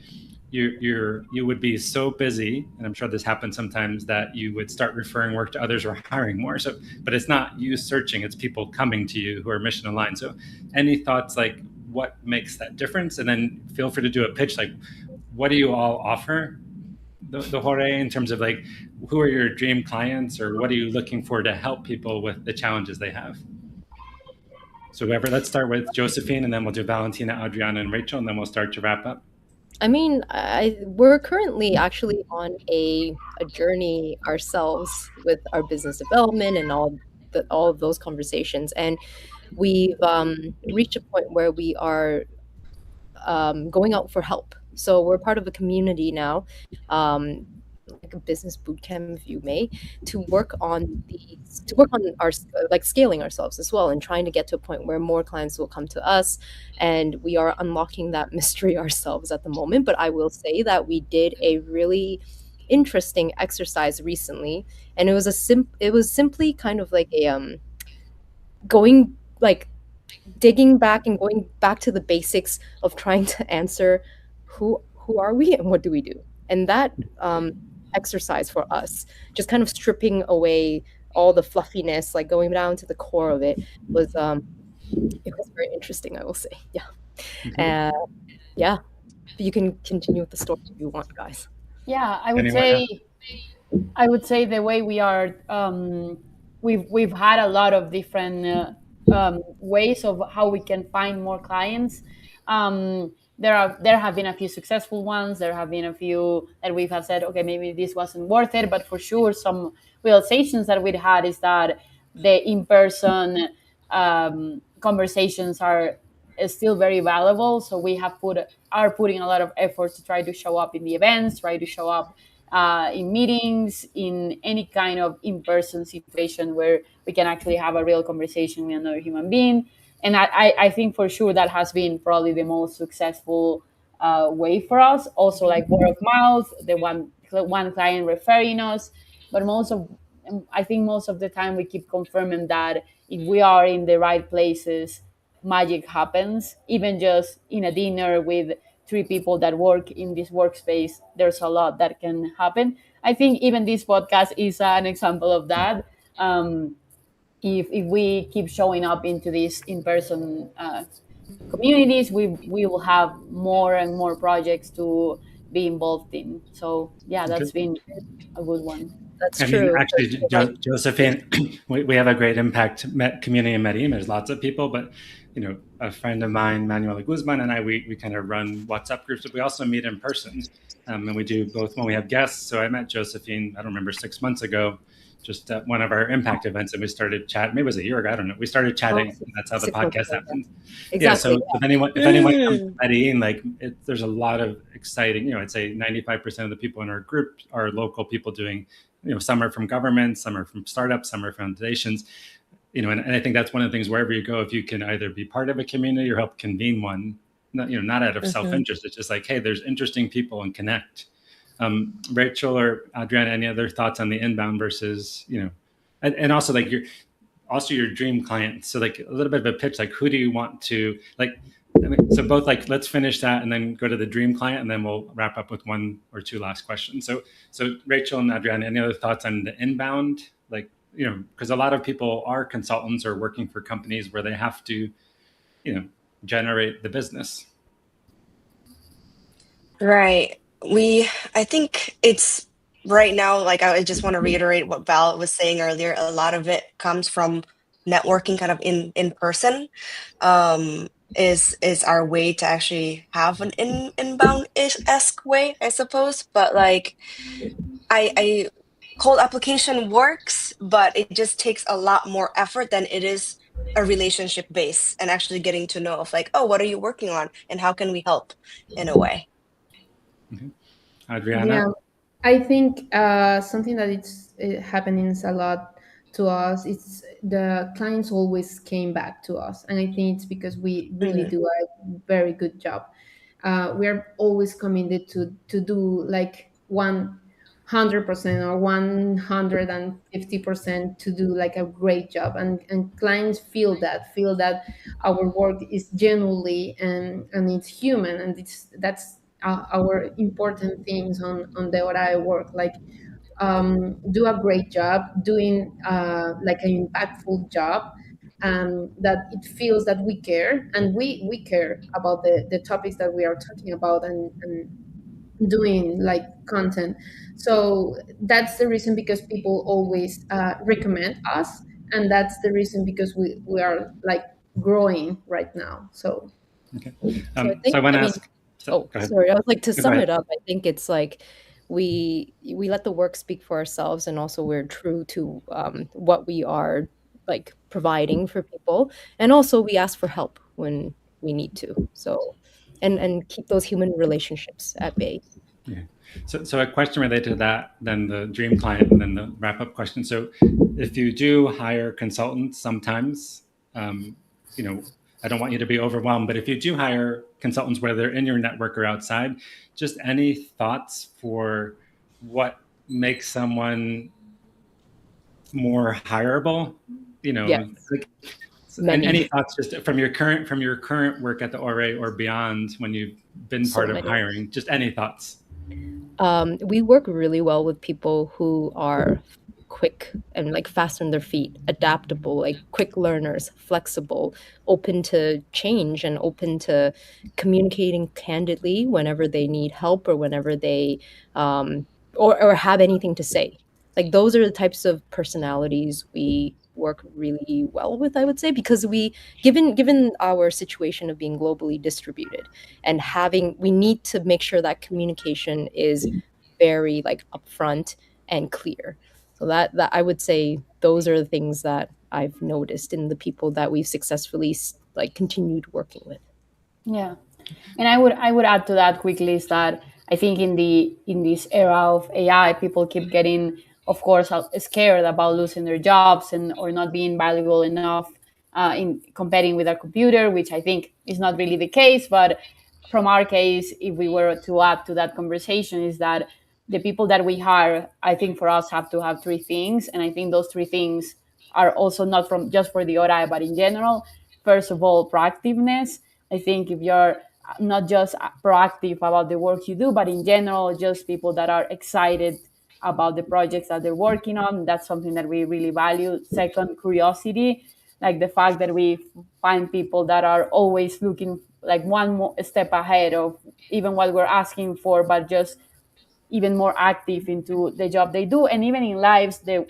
you would be so busy, and I'm sure this happens sometimes, that you would start referring work to others or hiring more. So but it's not you searching, it's people coming to you who are mission aligned. So any thoughts like what makes that difference? And then feel free to do a pitch like what do you all offer the horae in terms of like who are your dream clients or what are you looking for to help people with the challenges they have? So whoever, let's start with Josephine, and then we'll do Valentina, Adriana, and Rachel, and then we'll start to wrap up. I mean, we're currently actually on a journey ourselves with our business development and all of those conversations, and we've reached a point where we are going out for help. So we're part of a community now, like a business boot camp, if you may, to work on our like scaling ourselves as well, and trying to get to a point where more clients will come to us, and we are unlocking that mystery ourselves at the moment. But I will say that we did a really interesting exercise recently, and it was simply kind of like a going like digging back and going back to the basics of trying to answer who are we and what do we do. And that exercise for us, just kind of stripping away all the fluffiness, like going down to the core of it, was it was very interesting, I will say. Yeah. Yeah. You can continue with the story if you want, guys. Yeah, Anyone else? I would say the way we are, we've had a lot of different ways of how we can find more clients. There have been a few successful ones. There have been a few that we've have said, okay, maybe this wasn't worth it. But for sure, some realizations that we'd had is that the in person conversations are is still very valuable. So we have are putting a lot of effort to try to show up in the events, try to show up in meetings, in any kind of in-person situation where we can actually have a real conversation with another human being. And I think for sure that has been probably the most successful way for us. Also, like word of mouth, the one client referring us, but I think most of the time we keep confirming that if we are in the right places, magic happens. Even just in a dinner with three people that work in this workspace, there's a lot that can happen. I think even this podcast is an example of that. If we keep showing up into these in-person communities, we will have more and more projects to be involved in. So yeah, Okay. that's been a good one. That's I mean, true. actually, Josephine, we have a great impact community in Medellin. There's lots of people, but a friend of mine, Manuela Guzman, and I, we kind of run WhatsApp groups, but we also meet in person, and we do both when we have guests. So I met Josephine, I don't remember, 6 months ago, just at one of our impact events, and we started chatting. Maybe it was a year ago, I don't know. We started chatting, and that's how the 6 months podcast ago, happened. exactly. Yeah. So if anyone comes to Medellin, there's a lot of exciting. I'd say 95% of the people in our group are local people doing. Some are from government, some are from startups, some are foundations. And I think that's one of the things wherever you go, if you can either be part of a community or help convene one, not out of self-interest. It's just like, hey, there's interesting people and connect. Rachel or Adriana, any other thoughts on the inbound versus, and also like your dream client. So like a little bit of a pitch, like who do you want to so both let's finish that and then go to the dream client, and then we'll wrap up with one or two last questions. So Rachel and Adriana, any other thoughts on the inbound? Because a lot of people are consultants or working for companies where they have to, generate the business. Right. I think it's right now, like I just want to reiterate what Val was saying earlier. A lot of it comes from networking kind of in person. Is our way to actually have an inbound-esque way, I suppose. But like I cold application works, but it just takes a lot more effort than it is a relationship base and actually getting to know of like, oh, what are you working on and how can we help in a way. Adriana? Yeah, I think something that it happening a lot to us. It's the clients always came back to us, and I think it's because we really do a very good job. We are always committed to do like 100% or 150% to do like a great job, and clients feel that our work is genuinely and it's human, and that's our important things on the horae work, like do a great job doing like an impactful job, that it feels that we care, and we care about the topics that we are talking about, and doing like content. So that's the reason because people always recommend us, and that's the reason because we are like growing right now. So Okay. So I want to mean, ask. oh, Go ahead. sorry. I was like, to Go sum ahead. it up, I think it's like we let the work speak for ourselves, and also we're true to what we are like providing for people, and also we ask for help when we need to. So, and keep those human relationships at bay. Yeah. So a question related to that, then the dream client, and then the wrap up question. So if you do hire consultants, sometimes, I don't want you to be overwhelmed, but if you do hire consultants, whether they're in your network or outside, just any thoughts for what makes someone more hireable? Yes. Many. And any thoughts just from your current work at the horae or beyond when you've been So part of many. hiring? Just any thoughts? We work really well with people who are quick and like fast on their feet, adaptable, like quick learners, flexible, open to change and open to communicating candidly whenever they need help or whenever they um, or have anything to say. Like those are the types of personalities we work really well with, I would say, because we given our situation of being globally distributed and having we need to make sure that communication is very like upfront and clear. So that I would say those are the things that I've noticed in the people that we've successfully like continued working with. Yeah. And I would add to that quickly is that I think in this era of AI, people keep getting, of course, scared about losing their jobs and or not being valuable enough in comparing with a computer, which I think is not really the case. But from our case, if we were to add to that conversation, is that the people that we hire, I think for us have to have three things, and I think those three things are also not from just for the ORI, but in general. First of all, proactiveness. I think if you're not just proactive about the work you do, but in general, just people that are excited about the projects that they're working on. That's something that we really value. Second, curiosity, like the fact that we find people that are always looking like one more step ahead of even what we're asking for, but just even more active into the job they do. And even in lives, the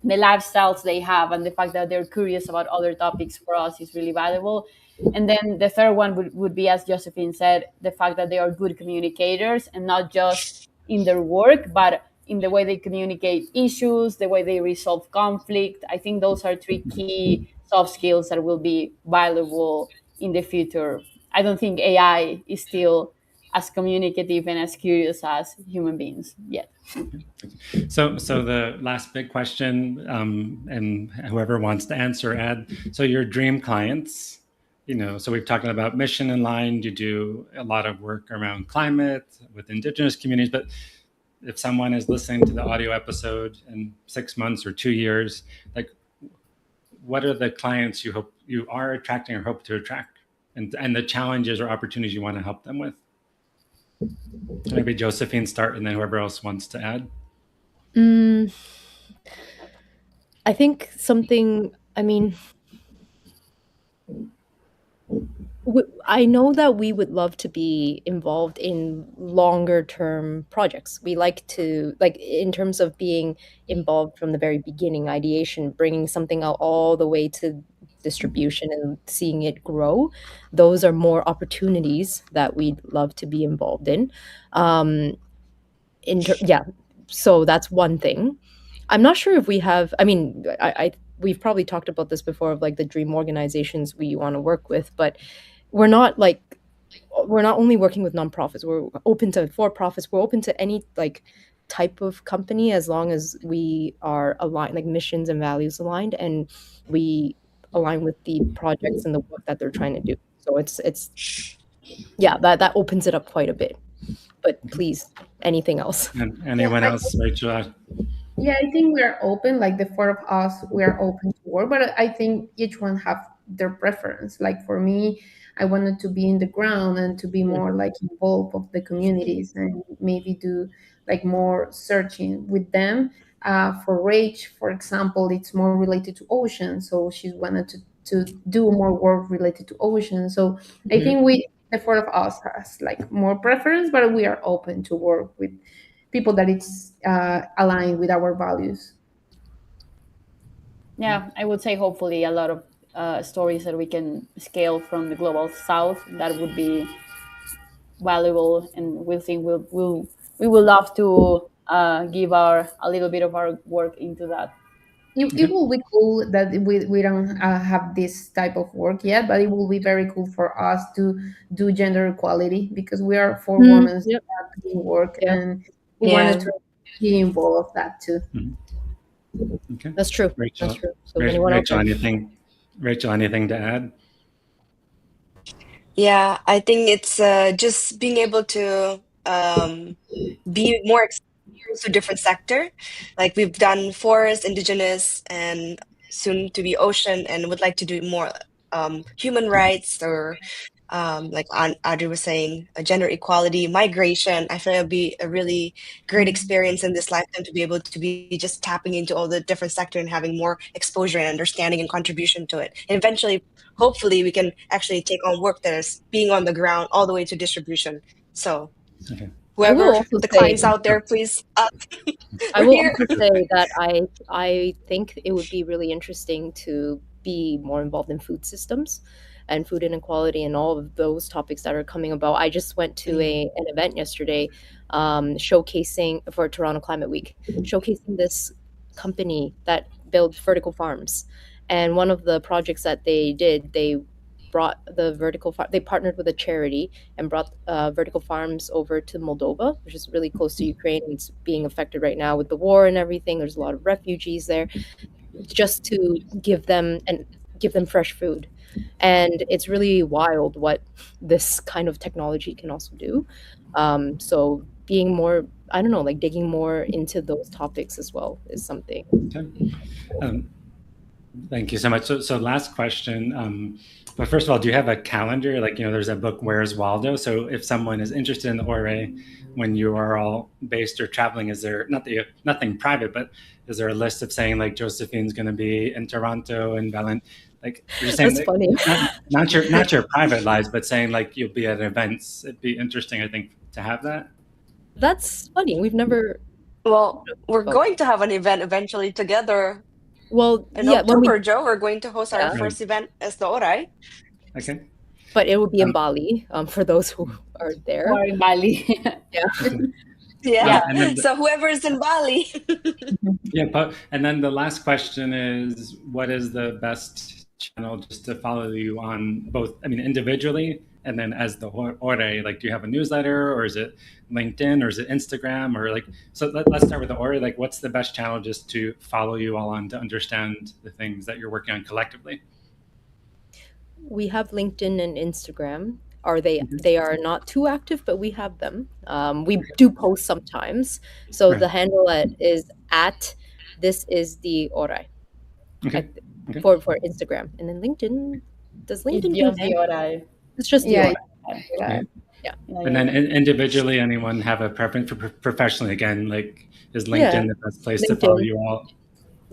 lifestyles they have and the fact that they're curious about other topics for us is really valuable. And then the third one would be, as Josephine said, the fact that they are good communicators and not just in their work, but in the way they communicate issues, the way they resolve conflict. I think those are three key soft skills that will be valuable in the future. I don't think AI is still as communicative and as curious as human beings yet. So the last big question, and whoever wants to answer, add. So your dream clients, so we've talked about mission aligned. You do a lot of work around climate with indigenous communities, but if someone is listening to the audio episode in 6 months or 2 years, like, what are the clients you hope you are attracting or hope to attract, and the challenges or opportunities you want to help them with? So maybe Josephine start, and then whoever else wants to add. I think something, I mean, I know that we would love to be involved in longer term projects. We like to, like, in terms of being involved from the very beginning, ideation, bringing something out all the way to distribution and seeing it grow. Those are more opportunities that we'd love to be involved in. Yeah, so that's one thing. I'm not sure if we have, I mean, we've probably talked about this before of like the dream organizations we want to work with, but we're not only working with nonprofits. We're open to for-profits. We're open to any like type of company as long as we are aligned, like missions and values aligned, and we align with the projects and the work that they're trying to do. So it's yeah, that opens it up quite a bit. But please, anything else? And anyone else, Rachel? Yeah, I think we are open, like the four of us, we are open to work, but I think each one have their preference. Like for me, I wanted to be in the ground and to be more like involved of the communities and maybe do like more searching with them. For Rach, for example, it's more related to ocean, so she wanted to do more work related to ocean. So I think the four of us has like more preference, but we are open to work with people that it's aligned with our values. Yeah, I would say hopefully a lot of stories that we can scale from the global south. That would be valuable, and we think we will love to give a little bit of our work into that. It will be cool that we don't have this type of work yet, but it will be very cool for us to do gender equality because we are four women Yep. doing work, Yep. and we Yeah. wanted to be involved of that too. Okay. That's true. Rachel, That's true. So anyone else? Rachel, anything to add? Yeah, I think it's just being able to be more exposed to different sector. Like we've done forest, indigenous, and soon to be ocean and would like to do more human rights or like Audrey was saying, gender equality, migration. I feel it'll be a really great experience in this lifetime to be able to be just tapping into all the different sector and having more exposure and understanding and contribution to it. And eventually, hopefully, we can actually take on work that is being on the ground all the way to distribution. So Okay. I will whoever also the say clients out there, please, I we're will here. also say that I think it would be really interesting to be more involved in food systems and food inequality and all of those topics that are coming about. I just went to an event yesterday, showcasing for Toronto Climate Week, showcasing this company that builds vertical farms. And one of the projects that they did, they brought the they partnered with a charity and brought vertical farms over to Moldova, which is really close to Ukraine. It's being affected right now with the war and everything. There's a lot of refugees there, just to give them fresh food. And it's really wild what this kind of technology can also do. So being more, I don't know, like digging more into those topics as well is something. Okay. Thank you so much. So last question. But first of all, do you have a calendar? Like, there's a book, Where's Waldo? So if someone is interested in the horae, when you are all based or traveling, is there nothing private, but is there a list of saying like Josephine's going to be in Toronto and like you're just saying That's funny. not your private lives, but saying like you'll be at events. It'd be interesting, I think, to have that. That's funny. We've never. Well, we're Oh. going to have an event eventually together. Well, In yeah, October, Joe, we're going to host our Yeah. first event as the horae. Okay. but it will be in Bali for those who are there. Or in Bali. Yeah. Yeah. And then So whoever is in Bali. Yeah. And then the last question is, what is the best channel just to follow you on both, individually and then as the horae? Like, do you have a newsletter, or is it LinkedIn, or is it Instagram, or like, so let's start with the horae. Like, what's the best channel just to follow you all on to understand the things that you're working on collectively? We have LinkedIn and Instagram. They are not too active, but we have them. We do post sometimes. So Right. the handle is at this is the horae. Okay. For Instagram. And then LinkedIn, does LinkedIn It's just the horae. It's just the Yeah. horae. Yeah. And then individually, anyone have a preference for professionally? Again, like, is LinkedIn the best place to follow you all?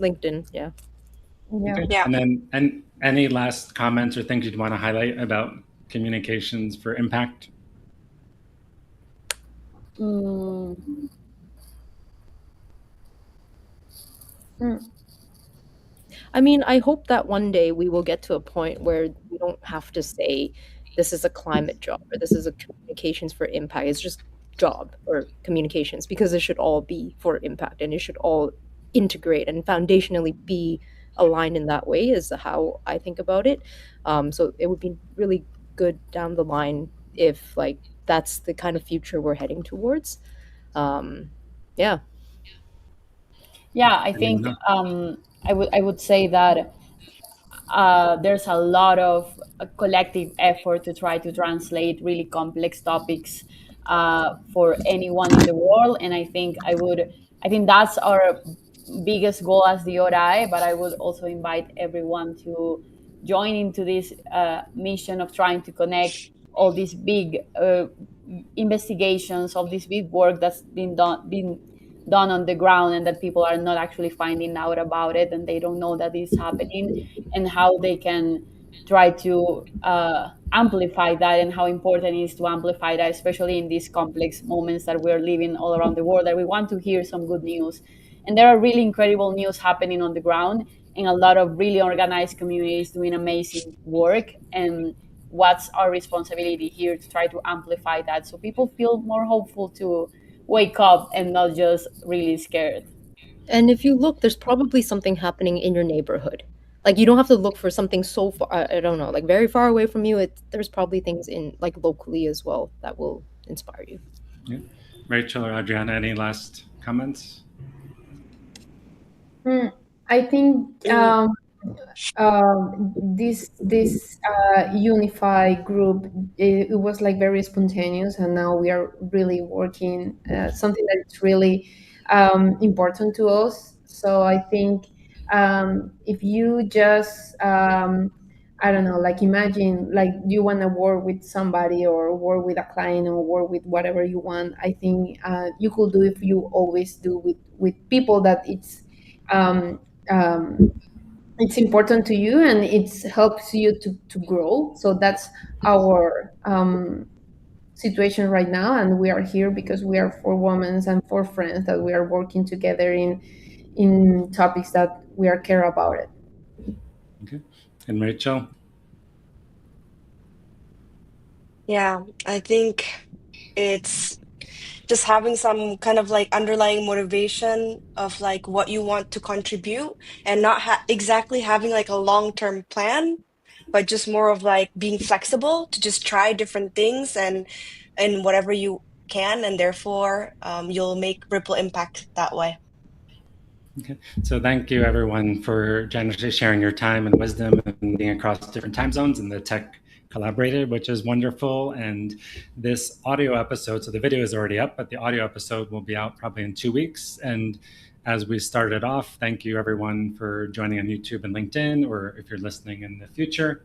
LinkedIn, yeah. Okay. Yeah. And any last comments or things you'd want to highlight about communications for impact? I hope that one day we will get to a point where we don't have to say this is a climate job or this is a communications for impact. It's just job or communications, because it should all be for impact and it should all integrate and foundationally be aligned in that way, is how I think about it. So it would be really good down the line if like that's the kind of future we're heading towards. Yeah. Yeah, I think I would say that there's a lot of collective effort to try to translate really complex topics for anyone in the world, and I think that's our biggest goal as the horae. But I would also invite everyone to join into this mission of trying to connect all these big investigations, of this big work that's been done on the ground, and that people are not actually finding out about it, and they don't know that it's happening, and how they can try to amplify that, and how important it is to amplify that, especially in these complex moments that we're living all around the world, that we want to hear some good news. And there are really incredible news happening on the ground, and a lot of really organized communities doing amazing work. And what's our responsibility here to try to amplify that, so people feel more hopeful to wake up and not just really scared. And if you look, there's probably something happening in your neighborhood. Like, you don't have to look for something so far, I don't know, like very far away from you. There's probably things in like locally as well that will inspire you. Yeah. Rachel or Adriana, any last comments? I think this unified group, it was like very spontaneous, and now we are really working something that's really important to us. So I think if you just I don't know, like imagine like you want to work with somebody or work with a client or work with whatever you want. I think you could do if you always do with people that um, um, it's important to you and it helps you to grow. So that's our situation right now, and we are here because we are four women and four friends that we are working together in topics that we are care about it. Okay. And Rachel? Yeah, I think it's just having some kind of like underlying motivation of like what you want to contribute and not exactly having like a long-term plan, but just more of like being flexible to just try different things and whatever you can, and therefore you'll make ripple impact that way. Okay. So thank you everyone for generously sharing your time and wisdom and being across different time zones in the Tech Collaborative, which is wonderful. And this audio episode, so the video is already up, but the audio episode will be out probably in 2 weeks. And as we started off, thank you everyone for joining on YouTube and LinkedIn, or if you're listening in the future.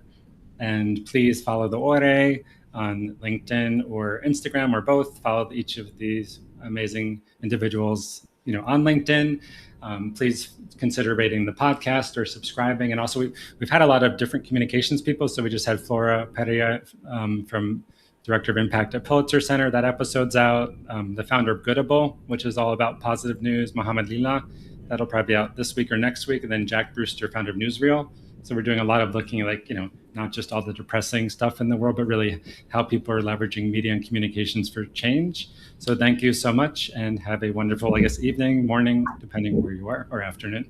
And please follow the horae on LinkedIn or Instagram or both. Follow each of these amazing individuals, on LinkedIn. Please consider rating the podcast or subscribing. And also, we've had a lot of different communications people. So we just had Flora Perea from Director of Impact at Pulitzer Center. That episode's out. The founder of Goodable, which is all about positive news, Mohammed Lila. That'll probably be out this week or next week. And then Jack Brewster, founder of Newsreel. So we're doing a lot of looking at not just all the depressing stuff in the world, but really how people are leveraging media and communications for change. So thank you so much and have a wonderful, evening, morning, depending where you are, or afternoon.